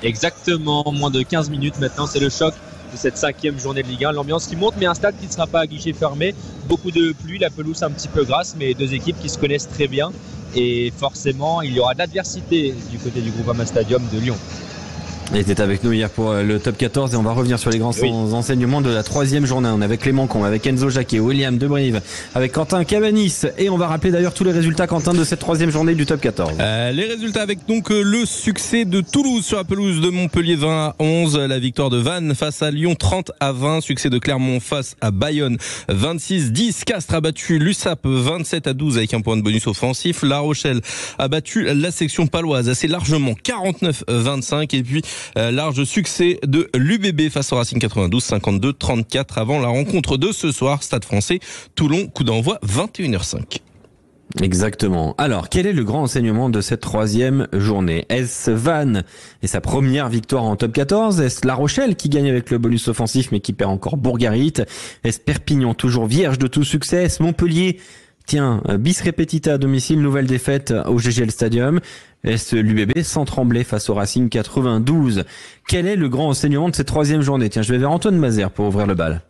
Exactement, moins de 15 minutes maintenant, c'est le choc de cette 5e journée de Ligue 1. L'ambiance qui monte, mais un stade qui ne sera pas à guichet fermé. Beaucoup de pluie, la pelouse un petit peu grasse, mais 2 équipes qui se connaissent très bien. Et forcément, il y aura de l'adversité du côté du Groupama Stadium de Lyon. Il était avec nous hier pour le top 14 et on va revenir sur les grands enseignements de la 3e journée. On est avec Clément Combe, avec Enzo Jacquet, William Debrive, avec Quentin Cabanis et on va rappeler d'ailleurs tous les résultats, Quentin, de cette 3e journée du top 14. Les résultats avec donc le succès de Toulouse sur la pelouse de Montpellier 20-11, la victoire de Vannes face à Lyon 30-20, succès de Clermont face à Bayonne 26-10, Castres a battu l'USAP 27-12 avec un point de bonus offensif, La Rochelle a battu la section paloise assez largement 49-25 et puis large succès de l'UBB face au Racing 92 52-34 avant la rencontre de ce soir, Stade Français Toulon, coup d'envoi 21h05. Exactement. Alors, quel est le grand enseignement de cette 3e journée? Est-ce Vannes et sa première victoire en top 14? Est-ce La Rochelle qui gagne avec le bonus offensif mais qui perd encore Bourgarit? Est-ce Perpignan toujours vierge de tout succès? Est-ce Montpellier, tiens, bis repetita à domicile, nouvelle défaite au GGL Stadium? Est-ce l'UBB sans trembler face au Racing 92? Quel est le grand enseignement de cette 3e journée? Tiens, je vais vers Antoine Mazer pour ouvrir le bal.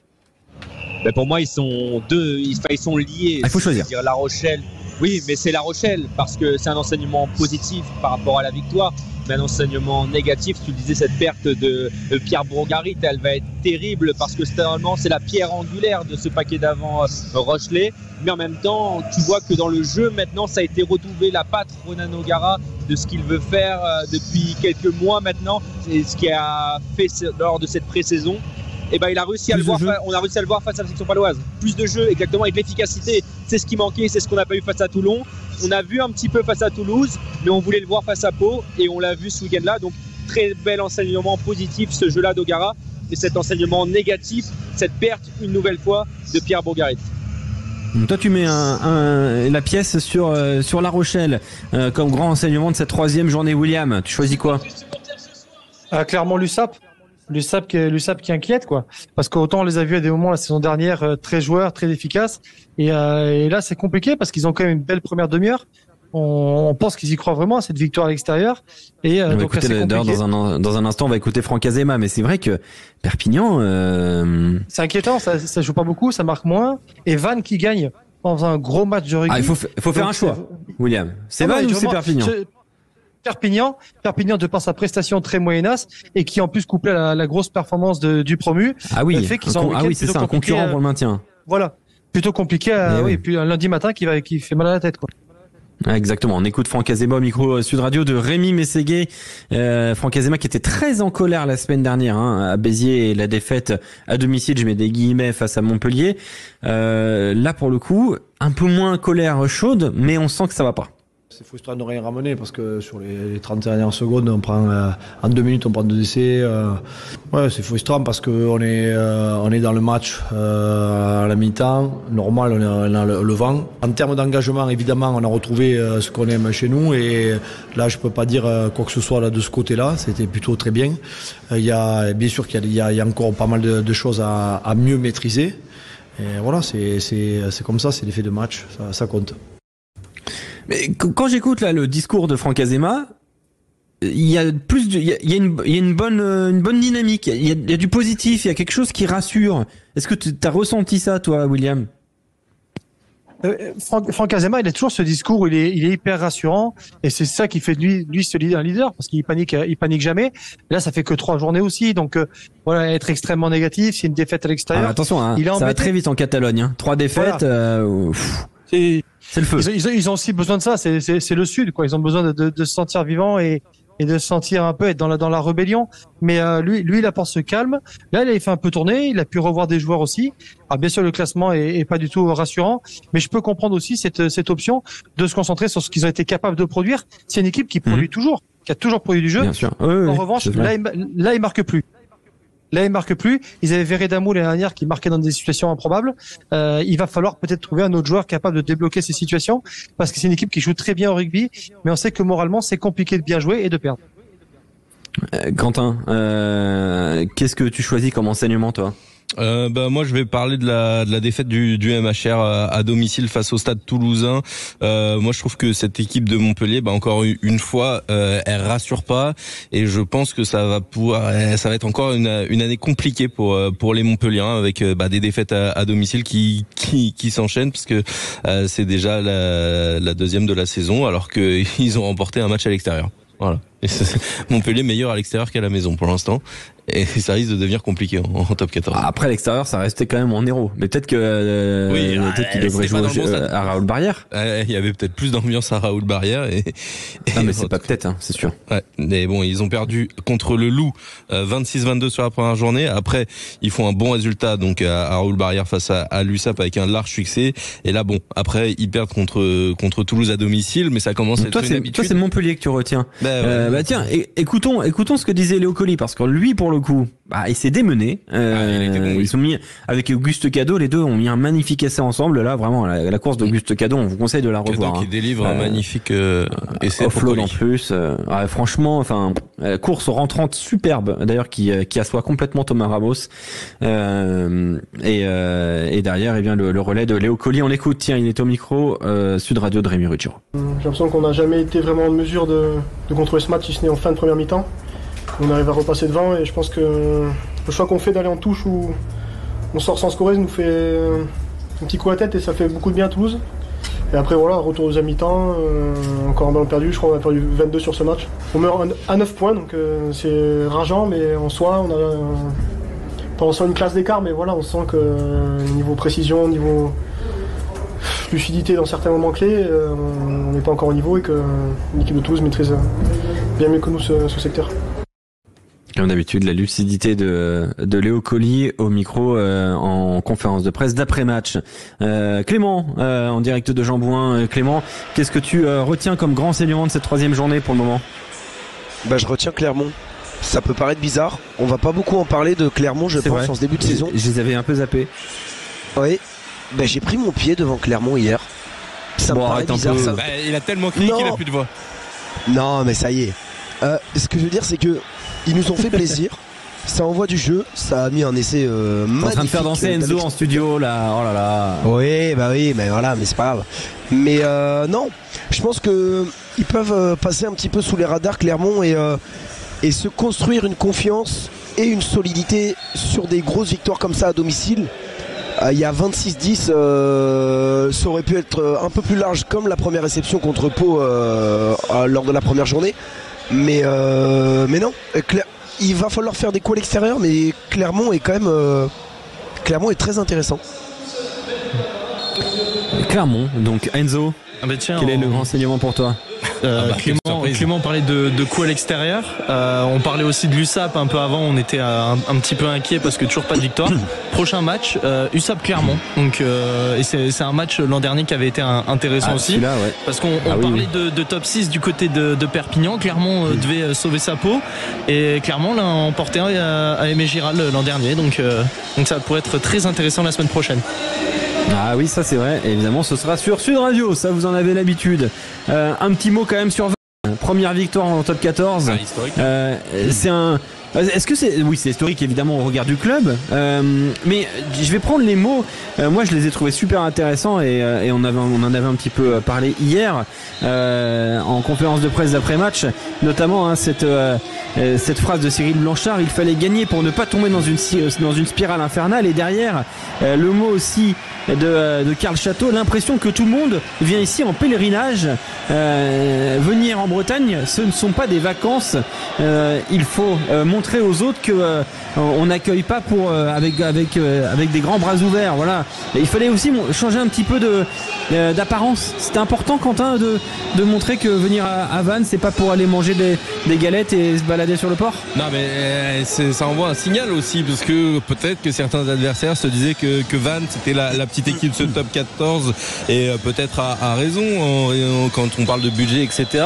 Ben pour moi, ils sont liés. Il faut choisir. La Rochelle. Oui, mais c'est La Rochelle parce que c'est un enseignement positif par rapport à la victoire, mais un enseignement négatif. Tu disais, cette perte de Pierre Bourgarit, elle va être terrible parce que normalement c'est la pierre angulaire de ce paquet d'avant Rochelet. Mais en même temps, tu vois que dans le jeu maintenant, ça a été retrouvé la patte Ronan O'Gara de ce qu'il veut faire depuis quelques mois maintenant, et ce qu'il a fait lors de cette pré-saison. Et ben, on a réussi à le voir face à la section paloise. Plus de jeu, exactement, avec l'efficacité. C'est ce qui manquait, c'est ce qu'on n'a pas eu face à Toulon. On a vu un petit peu face à Toulouse, mais on voulait le voir face à Pau, et on l'a vu ce week-end-là. Donc, très bel enseignement positif, ce jeu-là d'Ogara, et cet enseignement négatif, cette perte, une nouvelle fois, de Pierre Bourgarit. Toi, tu mets la pièce sur La Rochelle comme grand enseignement de cette 3e journée. William, tu choisis quoi? Clairement l'USAP. L'USAP qui inquiète, quoi. Parce qu'autant on les a vus à des moments la saison dernière très joueurs, très efficaces, et là c'est compliqué parce qu'ils ont quand même une belle première demi-heure. On pense qu'ils y croient vraiment à cette victoire à l'extérieur. Et donc écouter, là, d'ailleurs, dans un instant, on va écouter Franck Azema, mais c'est vrai que Perpignan, c'est inquiétant, ça joue pas beaucoup, ça marque moins. Et Vannes qui gagne dans un gros match de rugby. Il faut faire un choix, William. C'est Vannes ou c'est Perpignan? Perpignan de par sa prestation très moyennasse et qui en plus couplé à la grosse performance du promu, fait qu'ils ont c'est ça, un concurrent pour le maintien. Voilà, plutôt compliqué. Et puis un lundi matin qui fait mal à la tête, quoi. Exactement. On écoute Franck Azema au micro Sud Radio de Rémi Mességuet. Franck Azema qui était très en colère la semaine dernière à Béziers, et la défaite à domicile, je mets des guillemets, face à Montpellier. Là pour le coup, un peu moins colère chaude, mais on sent que ça va pas. C'est frustrant de rien ramener parce que sur les 30 dernières secondes, on prend en 2 minutes, on prend 2 essais. Ouais, c'est frustrant parce qu'on est dans le match à la mi-temps. Normal, on a le vent. En termes d'engagement, évidemment, on a retrouvé ce qu'on aime chez nous. Et là, je peux pas dire quoi que ce soit là de ce côté-là. C'était plutôt très bien. Il y a bien sûr qu'il y a encore pas mal de choses à mieux maîtriser. Et voilà, c'est comme ça, c'est l'effet de match, ça compte. Mais quand j'écoute là le discours de Franck Azema, il y a une bonne dynamique, il y a du positif, il y a quelque chose qui rassure. Est-ce que tu as ressenti ça, toi, William? Franck Azema, il a toujours ce discours où il est hyper rassurant, et c'est ça qui fait de lui un leader, parce qu'il panique jamais. Et là, ça fait que 3 journées aussi, donc voilà, être extrêmement négatif, c'est une défaite à l'extérieur. Attention, ça va très vite en Catalogne. 3 défaites. Voilà. C'est le feu. Ils ont aussi besoin de ça. C'est le Sud, quoi. Ils ont besoin de se sentir vivant et de se sentir un peu être dans la rébellion. Mais lui, il apporte ce calme. Là, il a fait un peu tourner. Il a pu revoir des joueurs aussi. Alors bien sûr, le classement est pas du tout rassurant, mais je peux comprendre aussi cette option de se concentrer sur ce qu'ils ont été capables de produire. C'est une équipe qui produit toujours, qui a toujours produit du jeu. Bien sûr. En revanche, là, il marque plus. Là, ils marquent plus. Ils avaient Veredamou l'année dernière qui marquait dans des situations improbables. Il va falloir peut-être trouver un autre joueur capable de débloquer ces situations, parce que c'est une équipe qui joue très bien au rugby, mais on sait que moralement, c'est compliqué de bien jouer et de perdre. Quentin, qu'est-ce que tu choisis comme enseignement, toi? Moi je vais parler de la défaite du MHR à domicile face au Stade Toulousain. Moi je trouve que cette équipe de Montpellier, encore une fois, elle rassure pas, et je pense que ça va être encore une année compliquée pour les Montpelliérains, avec des défaites à domicile qui s'enchaînent, parce que c'est déjà la 2e de la saison, alors qu'ils ont remporté un match à l'extérieur. Voilà. Montpellier meilleur à l'extérieur qu'à la maison pour l'instant. Et ça risque de devenir compliqué en top 14. Après, à l'extérieur, ça restait quand même en héros. Mais peut-être que peut-être qu'il devrait jouer à Raoul Barrière. Il y avait peut-être plus d'ambiance à Raoul Barrière. Non, mais c'est pas peut-être, hein, c'est sûr. Ouais, mais bon, ils ont perdu contre le Loup 26-22 sur la première journée. Après, ils font un bon résultat donc à Raoul Barrière face à l'USAP avec un large succès. Et là, bon, après, ils perdent contre Toulouse à domicile, mais ça commence à être une habitude. Toi, c'est Montpellier que tu retiens. Tiens, écoutons ce que disait Léo Colli, parce que lui, pour le coup, il s'est démené. Ils sont mis avec Auguste Cadeau, les deux ont mis un magnifique essai ensemble. Là, vraiment, la course d'Auguste Cadeau, on vous conseille de la revoir. Cadeau qui délivre un magnifique essai offload en plus. Franchement, enfin, course rentrante superbe. D'ailleurs, qui assoit complètement Thomas Ramos. Et derrière, eh bien, le relais de Léo Colli. On l'écoute. Tiens, il est au micro Sud Radio de Rémi Ruggiero. J'ai l'impression qu'on n'a jamais été vraiment en mesure de contrôler ce match, si ce n'est en fin de première mi-temps. On arrive à repasser devant et je pense que le choix qu'on fait d'aller en touche où on sort sans scorer nous fait un petit coup à la tête et ça fait beaucoup de bien à Toulouse. Et après voilà, retour au deuxième mi-temps, encore un ballon perdu, je crois qu'on a perdu 22 sur ce match. On meurt à 9 points donc c'est rageant, mais en soi on sent une classe d'écart, mais voilà, on sent que niveau précision, niveau lucidité dans certains moments clés, on n'est pas encore au niveau et que l'équipe de Toulouse maîtrise bien mieux que nous ce secteur. Comme d'habitude, la lucidité de Léo Colli au micro en conférence de presse d'après-match. Clément, en direct de Jean-Bouin. Clément, qu'est-ce que tu retiens comme grand enseignement de cette troisième journée pour le moment ? Je retiens Clermont. Ça peut paraître bizarre. On va pas beaucoup en parler de Clermont, je pense, en ce début de saison. Je les avais un peu zappés. Oui. J'ai pris mon pied devant Clermont hier. Ça me paraît bizarre. Ça. Il a tellement crié qu'il a plus de voix. Non, mais ça y est. Ce que je veux dire, c'est que ils nous ont fait plaisir. Ça envoie du jeu. Ça a mis un essai magnifique. En train de faire danser Enzo en studio là. Oh là là. Oui, mais voilà, mais c'est pas grave. Mais non, je pense que ils peuvent passer un petit peu sous les radars Clermont et se construire une confiance et une solidité sur des grosses victoires comme ça à domicile. Il y a 26-10, ça aurait pu être un peu plus large comme la première réception contre Pau lors de la première journée. Mais non, il va falloir faire des coups à l'extérieur, mais Clermont est quand même Clermont est très intéressant. Clermont, donc Enzo, quel est le grand enseignement pour toi ? Clément parlait de coups à l'extérieur. On parlait aussi de l'USAP un peu avant. On était un petit peu inquiet parce que toujours pas de victoire. Prochain match, USAP Clermont. Donc et c'est un match l'an dernier qui avait été intéressant aussi. Parce qu'on parlait de top 6 du côté de Perpignan. Clermont devait sauver sa peau et Clermont l'a emporté à Aimé Giral l'an dernier. Donc ça pourrait être très intéressant la semaine prochaine. Ah oui, ça c'est vrai. Et évidemment, ce sera sur Sud Radio. Ça, vous en avez l'habitude. Un petit mot quand même sur Vannes. Première victoire en top 14. Historique. C'est un. Est-ce que c'est historique évidemment au regard du club, mais je vais prendre les mots. Moi, je les ai trouvés super intéressants et on en avait un petit peu parlé hier en conférence de presse d'après-match, notamment cette phrase de Cyril Blanchard: il fallait gagner pour ne pas tomber dans une spirale infernale. Et derrière, le mot aussi de Karl Château, l'impression que tout le monde vient ici en pèlerinage. Venir en Bretagne, ce ne sont pas des vacances. Il faut montrer aux autres que on n'accueille pas avec des grands bras ouverts. Voilà. Et il fallait aussi changer un petit peu d'apparence. C'était important, Quentin, de montrer que venir à Vannes, c'est pas pour aller manger des galettes et se balader sur le port. Non, mais ça envoie un signal aussi, parce que peut-être que certains adversaires se disaient que Vannes c'était la petite équipe de ce top 14 et peut-être à raison quand on parle de budget, etc.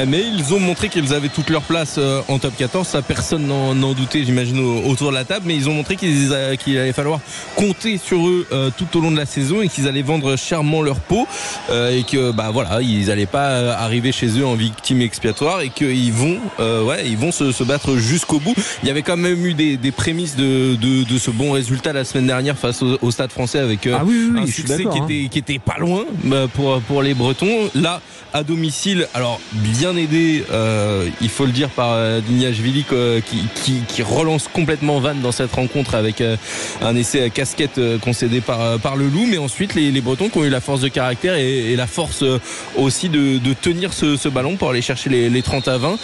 Mais ils ont montré qu'ils avaient toute leur place en top 14. Ça, personne n'en doutait, j'imagine, autour de la table, mais ils ont montré qu'il allait falloir compter sur eux tout au long de la saison et qu'ils allaient vendre chèrement leur peau et que voilà, ils n'allaient pas arriver chez eux en victime expiatoire et qu'ils vont se battre jusqu'au bout. Il y avait quand même eu des prémices de ce bon résultat la semaine dernière face au Stade Français avec un succès qui était pas loin pour les Bretons. Là, à domicile, alors bien aidé, il faut le dire, par Diniashvili qui relance complètement Vannes dans cette rencontre avec un essai casquette concédé par le Loup, mais ensuite les Bretons qui ont eu la force de caractère et la force aussi de tenir ce ballon pour aller chercher les 30-20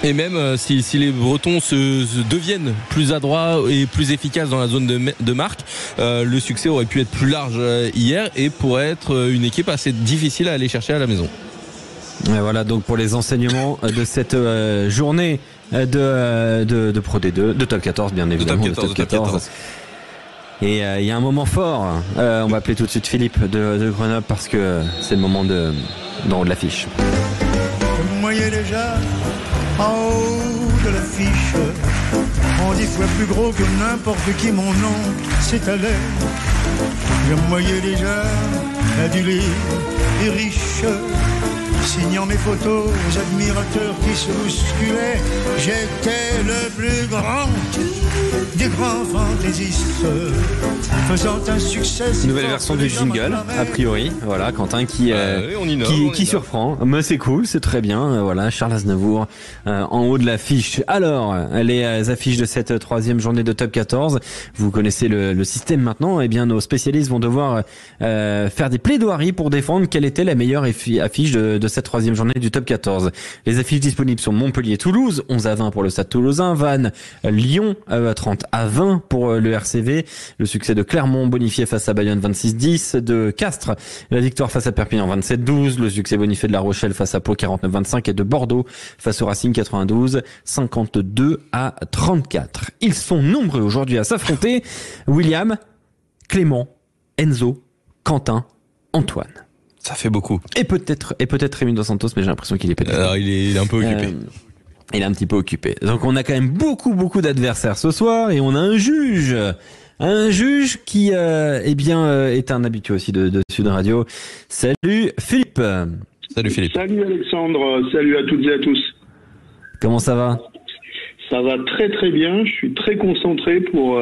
et même si les Bretons se deviennent plus adroits et plus efficaces dans la zone de marque, le succès aurait pu être plus large hier et pourrait être une équipe assez difficile à aller chercher à la maison. Et voilà donc pour les enseignements de cette journée de Pro D2, de Top 14 bien évidemment, de Top 14. Et il y a un moment fort, on va appeler tout de suite Philippe de Grenoble parce que c'est le moment d'en haut de l'affiche. Vous me voyez déjà en haut de l'affiche, en 10 fois plus gros que n'importe qui, mon nom s'étalait. Je me voyais déjà adulé et riche, signant mes photos aux admirateurs qui se bousculaient. J'étais le plus grand des grands fantaisistes, faisant un succès. Nouvelle version du jingle, a priori. Voilà, Quentin qui surprend. Mais c'est cool, c'est très bien. Voilà, Charles Aznavour en haut de l'affiche. Alors, les affiches de cette troisième journée de Top 14. Vous connaissez le système maintenant. Eh bien, nos spécialistes vont devoir faire des plaidoiries pour défendre quelle était la meilleure affiche de cette troisième journée du Top 14. Les affiches disponibles sont Montpellier-Toulouse, 11-20 pour le Stade Toulousain, Vannes, Lyon, 30-20 pour le RCV, le succès de Clermont bonifié face à Bayonne 26-10, de Castres, la victoire face à Perpignan 27-12, le succès bonifié de La Rochelle face à Pau 49-25 et de Bordeaux face au Racing 92, 52-34. Ils sont nombreux aujourd'hui à s'affronter. William, Clément, Enzo, Quentin, Antoine. Ça fait beaucoup. Et peut-être Rémi Dos Santos, mais j'ai l'impression qu'il est peut-être. Alors, il est un peu occupé. Il est un petit peu occupé. Donc on a quand même beaucoup d'adversaires ce soir et on a un juge qui est un habitué aussi de Sud Radio. Salut Philippe. Salut Philippe. Salut Alexandre, salut à toutes et à tous. Comment ça va ? Ça va très très bien, je suis très concentré pour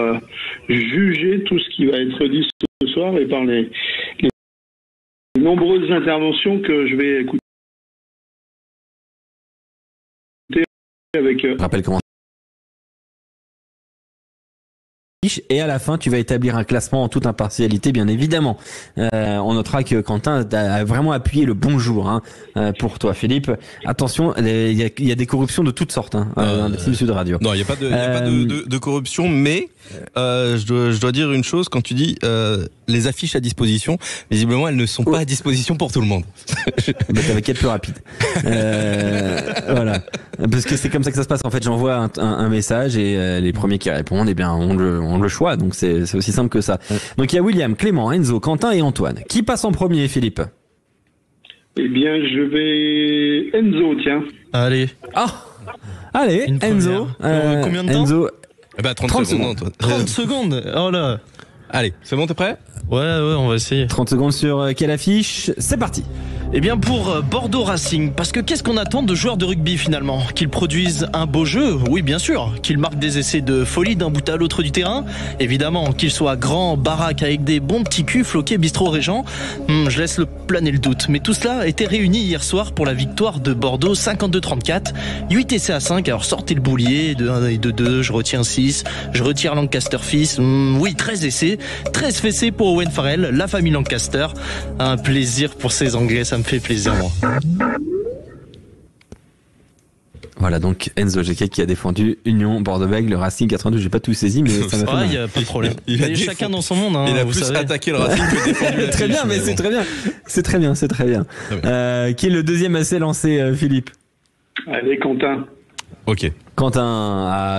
juger tout ce qui va être dit ce soir et par les nombreuses interventions que je vais écouter avec. Je rappelle comment. Et à la fin, tu vas établir un classement en toute impartialité, bien évidemment. On notera que Quentin a vraiment appuyé le bonjour pour toi, Philippe. Attention, il y a des corruptions de toutes sortes dans le team Sud Radio. Non, il n'y a pas de corruption, mais je dois dire une chose, quand tu dis les affiches à disposition, visiblement elles ne sont pas à disposition pour tout le monde. T'avais qu'à être plus rapide. Voilà. Parce que c'est comme ça que ça se passe. En fait, j'envoie un message et les premiers qui répondent, eh bien, on le choix. Donc c'est aussi simple que ça. Donc il y a William, Clément, Enzo, Quentin et Antoine. Qui passe en premier, Philippe ? Eh bien, je vais Enzo, tiens. Allez. Allez, Enzo. Combien de temps ? Enzo. 30 secondes, Antoine. 30 secondes. Oh là. Allez, c'est bon, t'es prêt ? Ouais, on va essayer. 30 secondes sur quelle affiche ? C'est parti. Eh bien pour Bordeaux Racing, parce que qu'est-ce qu'on attend de joueurs de rugby finalement ? Qu'ils produisent un beau jeu, oui bien sûr. Qu'ils marquent des essais de folie d'un bout à l'autre du terrain, évidemment. Qu'ils soient grands, baraques avec des bons petits culs, floqués, bistrot régent. Je laisse planer le doute. Mais tout cela était réuni hier soir pour la victoire de Bordeaux 52-34. 8 essais à 5, alors sortez le boulier, de 1 et de 2, je retiens 6, je retire Lancaster fils. Oui, 13 essais, 13 fessés pour Owen Farrell, la famille Lancaster. Un plaisir pour ces Anglais, ça me fait plaisir, moi. Voilà, donc Enzo GK qui a défendu Union Bordeaux-Bègles, le Racing 92. J'ai pas tout saisi, mais ça m'a fait mal. Il y a pas de problème. Il a chacun dans son monde. Il a plus attaqué le Racing que défendu. Très bien, mais c'est très bien. C'est très bien, c'est très bien. Qui est le deuxième essai lancé, Philippe ? Allez, Quentin. Ok. Quentin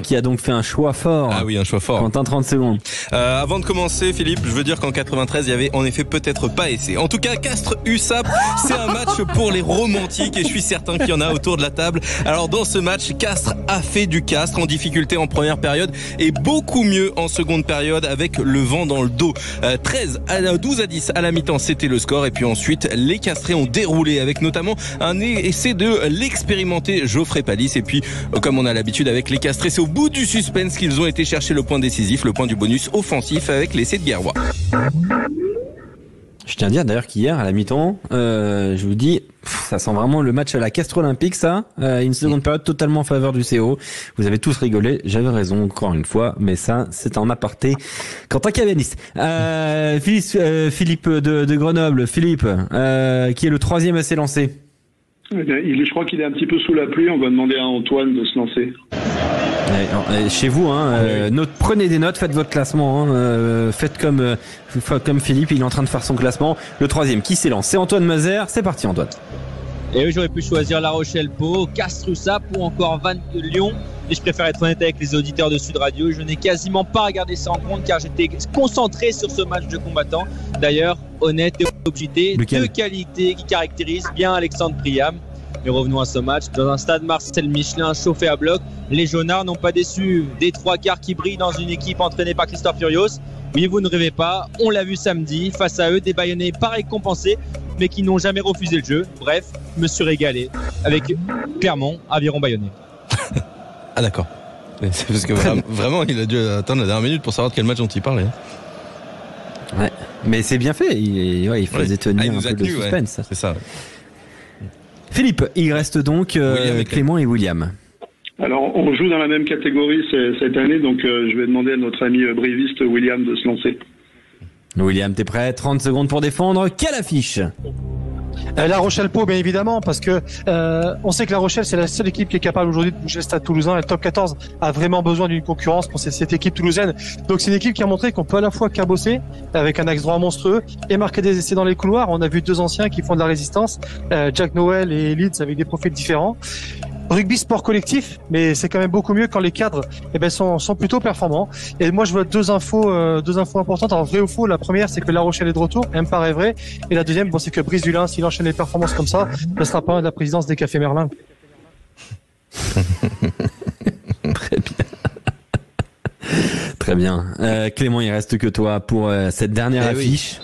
qui a donc fait un choix fort. Ah oui, un choix fort. Quentin, 30 secondes. Avant de commencer, Philippe, je veux dire qu'en 93, il y avait en effet peut-être pas essai. En tout cas, Castres-USAP, c'est un match pour les romantiques et je suis certain qu'il y en a autour de la table. Alors dans ce match, Castres a fait du Castres en difficulté en première période et beaucoup mieux en seconde période avec le vent dans le dos. 12-10 à la mi-temps, c'était le score et puis ensuite, les Castrés ont déroulé avec notamment un essai de l'expérimenté Geoffrey Palis et puis comme on a l'habitude avec les Castrés, c'est au bout du suspense qu'ils ont été chercher le point décisif, le point du bonus offensif avec l'essai de Guerrois. Je tiens à dire d'ailleurs qu'hier, à la mi-temps, je vous dis, ça sent vraiment le match à la Castres Olympique, ça. Une seconde période totalement en faveur du CO. Vous avez tous rigolé, j'avais raison encore une fois, mais ça, c'est en aparté. Quentin Cavanis. Philippe de Grenoble. Philippe, qui est le 3e à s'élancer. Je crois qu'il est un petit peu sous la pluie. On va demander à Antoine de se lancer. Chez vous, prenez des notes, faites votre classement. Faites comme Philippe, il est en train de faire son classement. Le 3e qui s'élance, c'est Antoine Mazer. C'est parti, Antoine. Et oui, j'aurais pu choisir La Rochelle-Pau, Castres-Sap ou encore Vannes-Lyon. Et je préfère être honnête avec les auditeurs de Sud Radio. Je n'ai quasiment pas regardé ces rencontres car j'étais concentré sur ce match de combattants. D'ailleurs, honnête et objectivité, deux qualités qui caractérisent bien Alexandre Priam. Mais revenons à ce match. Dans un stade Marcel Michelin chauffé à bloc, les Jaunards n'ont pas déçu. Des 3 quarts qui brillent dans une équipe entraînée par Christophe Furios. Mais vous ne rêvez pas, on l'a vu samedi. Face à eux, des Bayonnais pas récompensés, mais qui n'ont jamais refusé le jeu. Bref, je me suis régalé avec Clermont, Aviron Bayonnais. Ah d'accord. C'est parce que vraiment, il a dû attendre la dernière minute pour savoir de quel match on y parlait. Ouais, mais c'est bien fait. Il faisait tenir un peu de suspense. Ouais. C'est ça. Ouais. Philippe, il reste donc Clément et William. Alors, on joue dans la même catégorie cette année, donc je vais demander à notre ami bréviste William de se lancer. William, t'es prêt? 30 secondes pour défendre. Quelle affiche? La Rochelle-Pau, bien évidemment, parce que on sait que La Rochelle, c'est la seule équipe qui est capable aujourd'hui de bouger le Stade Toulousain. Le top 14 a vraiment besoin d'une concurrence pour cette équipe toulousaine. Donc c'est une équipe qui a montré qu'on peut à la fois cabosser avec un axe droit monstrueux et marquer des essais dans les couloirs. On a vu 2 anciens qui font de la résistance, Jack Noël et Leeds, avec des profils différents. Rugby sport collectif, mais c'est quand même beaucoup mieux quand les cadres sont plutôt performants. Et moi je vois deux infos importantes, en vrai ou faux. La première, c'est que La Rochelle est de retour, elle me paraît vrai. Et la deuxième, c'est que Brice Dulin, s'il enchaîne les performances comme ça, ne sera pas de la présidence des Cafés Merlin. Très bien. Très bien. Clément, il reste que toi pour cette dernière affiche.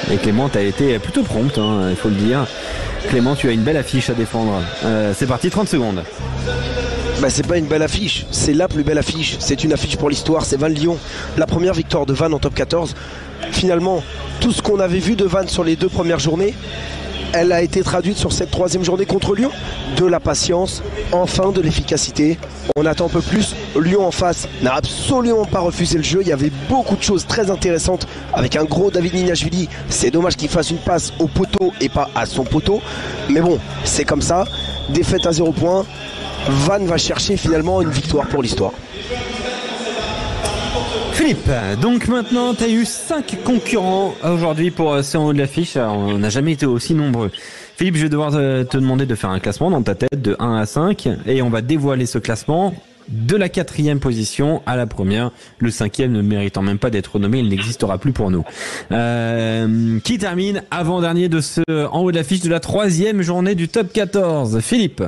Et Clément, t'as été plutôt prompt, il faut le dire. Clément, tu as une belle affiche à défendre. C'est parti, 30 secondes. C'est pas une belle affiche, c'est la plus belle affiche. C'est une affiche pour l'histoire, c'est Vannes-Lyon. La première victoire de Vannes en top 14. Finalement, tout ce qu'on avait vu de Vannes sur les 2 premières journées, elle a été traduite sur cette 3e journée contre Lyon. De la patience, enfin de l'efficacité. On attend un peu plus. Lyon en face n'a absolument pas refusé le jeu. Il y avait beaucoup de choses très intéressantes avec un gros David Nignashvili. C'est dommage qu'il fasse une passe au poteau et pas à son poteau. Mais bon, c'est comme ça. Défaite à 0 points. Vannes va chercher finalement une victoire pour l'histoire. Philippe, donc maintenant tu as eu 5 concurrents aujourd'hui pour ce en haut de l'affiche. On n'a jamais été aussi nombreux. Philippe, je vais devoir te demander de faire un classement dans ta tête de 1 à 5 et on va dévoiler ce classement de la 4e position à la première. Le 5e ne méritant même pas d'être nommé, il n'existera plus pour nous. Qui termine avant-dernier de ce en haut de l'affiche de la 3e journée du top 14? Philippe.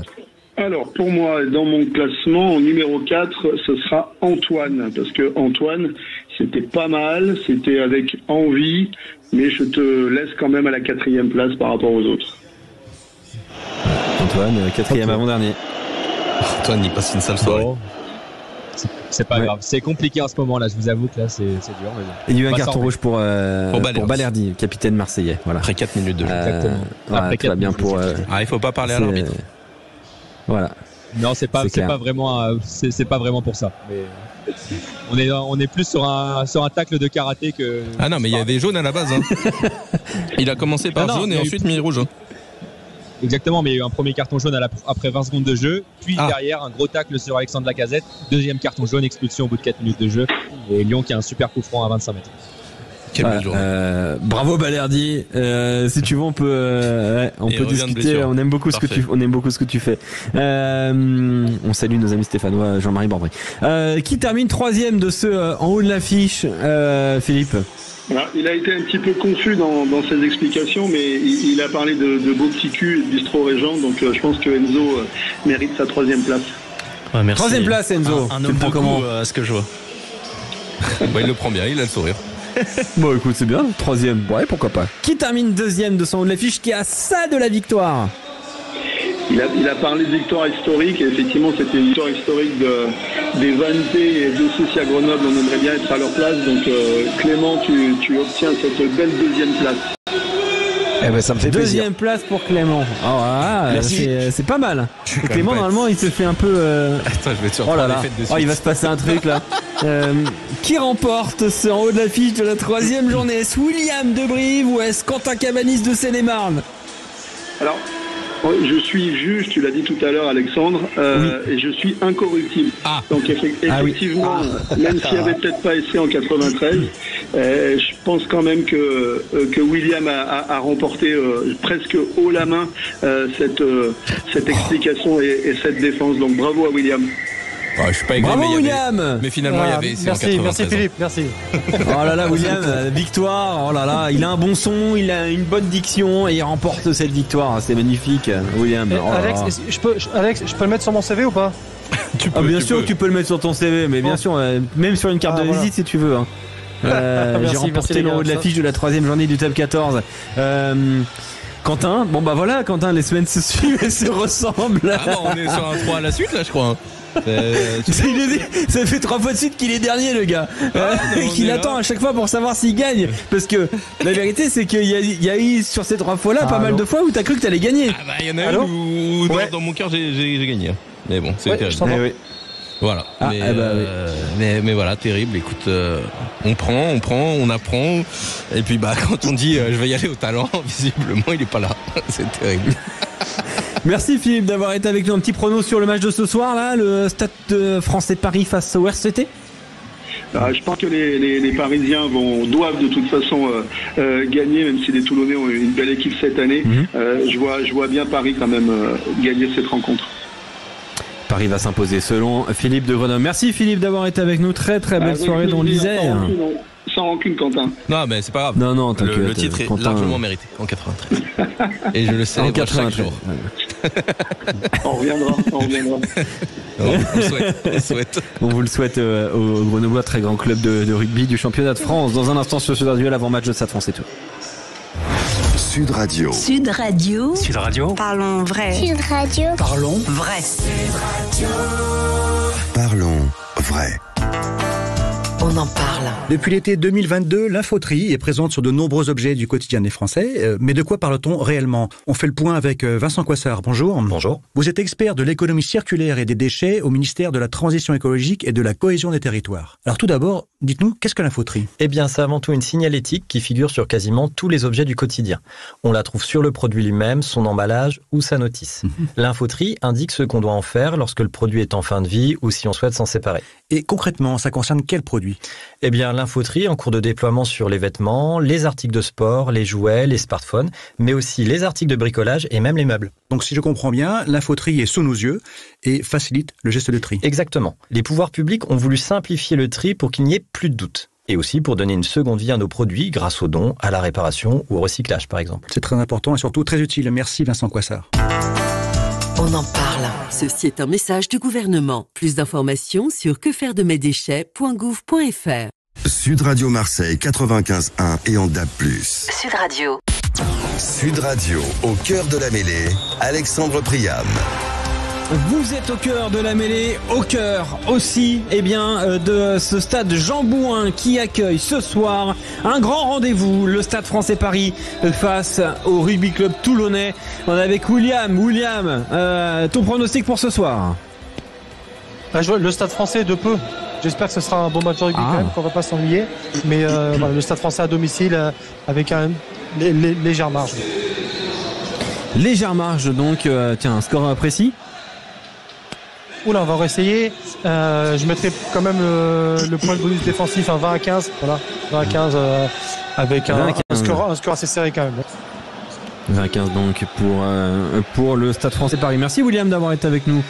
Alors, pour moi, dans mon classement, en numéro 4, ce sera Antoine. Parce que Antoine, c'était pas mal, c'était avec envie, mais je te laisse quand même à la 4e place par rapport aux autres. Antoine, 4e avant-dernier. Antoine, il passe une sale soirée. C'est pas grave, c'est compliqué en ce moment là, je vous avoue que là c'est dur. Mais bon. Il y a eu un carton rouge pour Balerdi, capitaine marseillais. Voilà. Après 4 minutes de jeu. Exactement. Après 4 bien pour. Il faut pas parler à l'arbitre. Voilà. Non, c'est pas vraiment pour ça. Mais on est plus sur un tacle de karaté que. Ah non, mais il y avait jaune à la base. Il a commencé par jaune et ensuite mis rouge. Exactement, mais il y a eu un premier carton jaune après 20 secondes de jeu, puis derrière un gros tacle sur Alexandre Lacazette, 2e carton jaune, expulsion au bout de 4 minutes de jeu, et Lyon qui a un super coup franc à 25 mètres. Bravo Balerdi. Si tu veux, on peut discuter. On aime beaucoup ce que tu fais. On salue nos amis stéphanois, Jean-Marie Bordry. Qui termine 3e de ce en haut de l'affiche, Philippe? Voilà, il a été un petit peu confus dans ses explications, mais il a parlé de beau petit cul et de bistrot Régent, donc je pense que Enzo mérite sa 3e place. Ouais, merci. 3e place, Enzo. Un homme de goût à ce que je vois. Il le prend bien, il a le sourire. Bon, écoute, c'est bien. 3e, ouais, pourquoi pas. Qui termine 2e de son haut de l'affiche, qui a ça de la victoire? Il a parlé de victoire historique, et effectivement c'était une victoire historique des Vannetais et de ceux-ci à Grenoble. On aimerait bien être à leur place, donc Clément, tu obtiens cette belle deuxième place. Eh ben, ça me fait plaisir. Deuxième place pour Clément. Oh, c'est pas mal. Et Clément, normalement, il se fait un peu. Attends, je vais te surprendre les fêtes de suite. Il va se passer un truc là. Qui remporte ce en haut de l'affiche de la 3e journée? Est-ce William de Brive ou est-ce Quentin Cabanis de Seine-et-Marne? Alors, je suis juge, tu l'as dit tout à l'heure, Alexandre, et je suis incorruptible. Donc effectivement, même s'il n'y avait peut-être pas essai en 93, je pense quand même que William a remporté presque haut la main cette explication et cette défense. Donc bravo à William. Je suis pas aigri, bravo William. Mais finalement il y avait essai en 93. Merci Philippe, merci. Oh là là, William, victoire. Oh là là, il a un bon son, il a une bonne diction et il remporte cette victoire. C'est magnifique, William. Alex, je peux le mettre sur mon CV ou pas? Bien sûr que tu peux le mettre sur ton CV, mais bien sûr, même sur une carte de visite si tu veux. Hein. J'ai remporté le haut de l'affiche de la 3e journée du top 14. Quentin, voilà, Quentin, les semaines se suivent et se ressemblent. On est sur un 3 à la suite là, je crois. Ça fait 3 fois de suite qu'il est dernier, le gars. Qu'il attend à chaque fois pour savoir s'il gagne. Parce que la vérité, c'est qu'il y a eu sur ces 3 fois-là pas mal de fois où t'as cru que t'allais gagner. Il y en a une où dans mon cœur j'ai gagné. Mais bon, c'est terrible. Voilà. Mais voilà, terrible. Écoute, on prend, on apprend. Et puis quand on dit je vais y aller au talent, visiblement il est pas là. C'est terrible. Merci Philippe d'avoir été avec nous. Un petit prono sur le match de ce soir là, le Stade Français Paris face au RCT. Je pense que les Parisiens doivent de toute façon gagner, même si les Toulonnais ont une belle équipe cette année. Je vois bien Paris quand même gagner cette rencontre. Paris va s'imposer selon Philippe de Grenoble. Merci Philippe d'avoir été avec nous. Très très belle soirée dans l'Isère. Sans rancune, Quentin. Non, mais c'est pas grave. Non, t'inquiète. Le titre est largement mérité en 93. Et je le célèbre chaque jour. On reviendra. On le souhaite. On vous le souhaite au Grenoblois, très grand club de rugby du championnat de France. Dans un instant sur Sud Radio, l'avant-match de Stade Français tout. Sud Radio. Sud Radio. Sud Radio. Parlons vrai. Sud Radio. Parlons vrai. Sud Radio. Parlons vrai. On en parle. Depuis l'été 2022, l'infoterie est présente sur de nombreux objets du quotidien des Français. Mais de quoi parle-t-on réellement? On fait le point avec Vincent Coissard. Bonjour. Bonjour. Vous êtes expert de l'économie circulaire et des déchets au ministère de la Transition écologique et de la cohésion des territoires. Alors tout d'abord, dites-nous, qu'est-ce que l'infoterie? Eh bien, c'est avant tout une signalétique qui figure sur quasiment tous les objets du quotidien. On la trouve sur le produit lui-même, son emballage ou sa notice. L'infoterie indique ce qu'on doit en faire lorsque le produit est en fin de vie ou si on souhaite s'en séparer. Et concrètement, ça concerne quel produit? Eh bien, l'infoterie en cours de déploiement sur les vêtements, les articles de sport, les jouets, les smartphones, mais aussi les articles de bricolage et même les meubles. Donc si je comprends bien, l'infoterie est sous nos yeux et facilite le geste de tri. Exactement. Les pouvoirs publics ont voulu simplifier le tri pour qu'il n'y ait plus de doute. Et aussi pour donner une seconde vie à nos produits grâce aux dons, à la réparation ou au recyclage par exemple. C'est très important et surtout très utile. Merci Vincent Coissard. On en parle. Ceci est un message du gouvernement. Plus d'informations sur quefairedemesdéchets.gouv.fr. Sud Radio Marseille 95.1 et en DAB+. Sud Radio. Sud Radio, au cœur de la mêlée, Alexandre Priam. Vous êtes au cœur de la mêlée, au cœur aussi de ce stade Jean Bouin qui accueille ce soir un grand rendez-vous, le Stade Français Paris face au Rugby Club Toulonnais. On est avec William. William, ton pronostic pour ce soir? Le Stade Français de peu. J'espère que ce sera un bon match de rugby quand même, qu'on va pas s'ennuyer. Mais le Stade Français à domicile avec une légère marge. Légère marge donc, un score précis? Oula, on va réessayer. Je mettrai quand même le point de bonus défensif à 20 à 15. Voilà, 20 à 15 avec un score assez serré quand même. 20 à 15 donc pour le Stade Français Paris. Merci William d'avoir été avec nous.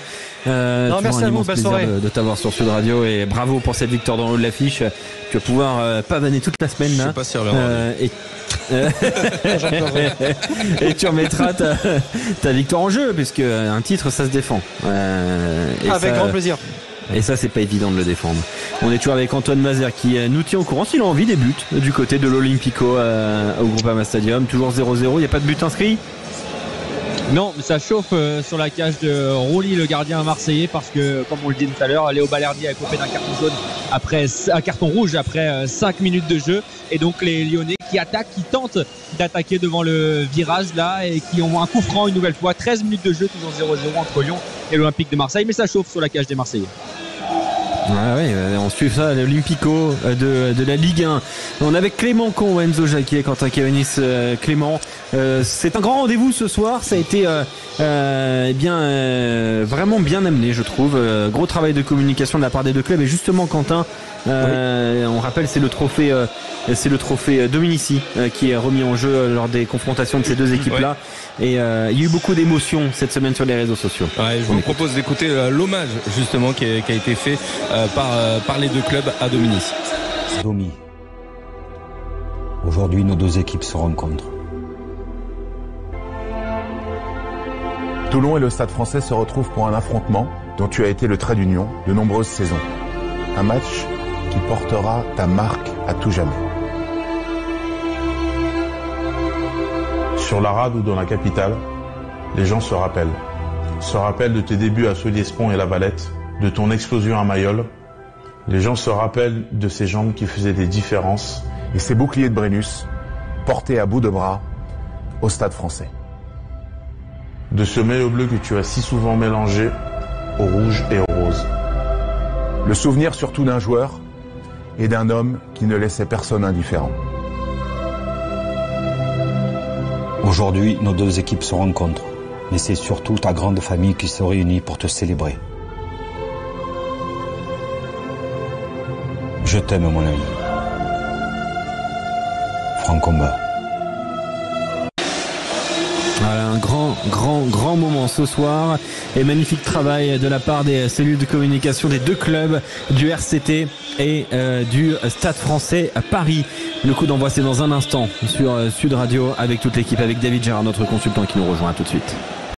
Merci à vous, belle soirée. De t'avoir sur Sud Radio et bravo pour cette victoire dans le haut de l'affiche. Tu vas pouvoir pavaner toute la semaine là. Je sais pas si et tu remettras ta victoire en jeu puisque un titre ça se défend. Avec grand plaisir. Et ça c'est pas évident de le défendre. On est toujours avec Antoine Mazer qui nous tient au courant s'il a envie des buts du côté de l'Olympico au Groupama Stadium. Toujours 0-0, il n'y a pas de but inscrit? Non, mais ça chauffe sur la cage de Rouly, le gardien marseillais, parce que, comme on le dit tout à l'heure, Léo Balerdi a copé d'un carton jaune un carton rouge après 5 minutes de jeu. Et donc les Lyonnais qui attaquent, qui tentent d'attaquer devant le virage là et qui ont un coup franc une nouvelle fois. 13 minutes de jeu, toujours 0-0 entre Lyon et l'Olympique de Marseille. Mais ça chauffe sur la cage des Marseillais. Ah ouais, on suit ça, l'Olympico de la Ligue 1. On est avec Clément Con, Enzo Jacquet, Quentin Cavanis, Clément. C'est un grand rendez-vous ce soir. Ça a été vraiment bien amené, je trouve. Gros travail de communication de la part des deux clubs. Et justement, Quentin, on rappelle, c'est le trophée Dominici qui est remis en jeu lors des confrontations de ces deux équipes-là. Et il y a eu beaucoup d'émotions cette semaine sur les réseaux sociaux. Ouais, je vous propose d'écouter l'hommage justement qui a été fait par les deux clubs à Dominici. Domi, aujourd'hui nos deux équipes se rencontrent. Toulon et le Stade Français se retrouvent pour un affrontement dont tu as été le trait d'union de nombreuses saisons. Un match qui portera ta marque à tout jamais. Sur la rade ou dans la capitale, les gens se rappellent de tes débuts à Solliès-Pont et La Valette, de ton explosion à Mayol. Les gens se rappellent de ces jambes qui faisaient des différences et ces boucliers de Brennus portés à bout de bras au Stade Français. De ce maillot bleu que tu as si souvent mélangé au rouge et au rose. Le souvenir surtout d'un joueur et d'un homme qui ne laissait personne indifférent. Aujourd'hui, nos deux équipes se rencontrent, mais c'est surtout ta grande famille qui se réunit pour te célébrer. Je t'aime, mon ami. Franck Combat. Voilà, un grand moment ce soir et magnifique travail de la part des cellules de communication des deux clubs, du RCT et du Stade Français à Paris. Le coup d'envoi c'est dans un instant sur Sud Radio avec toute l'équipe, avec David Gérard, notre consultant qui nous rejoint. À tout de suite.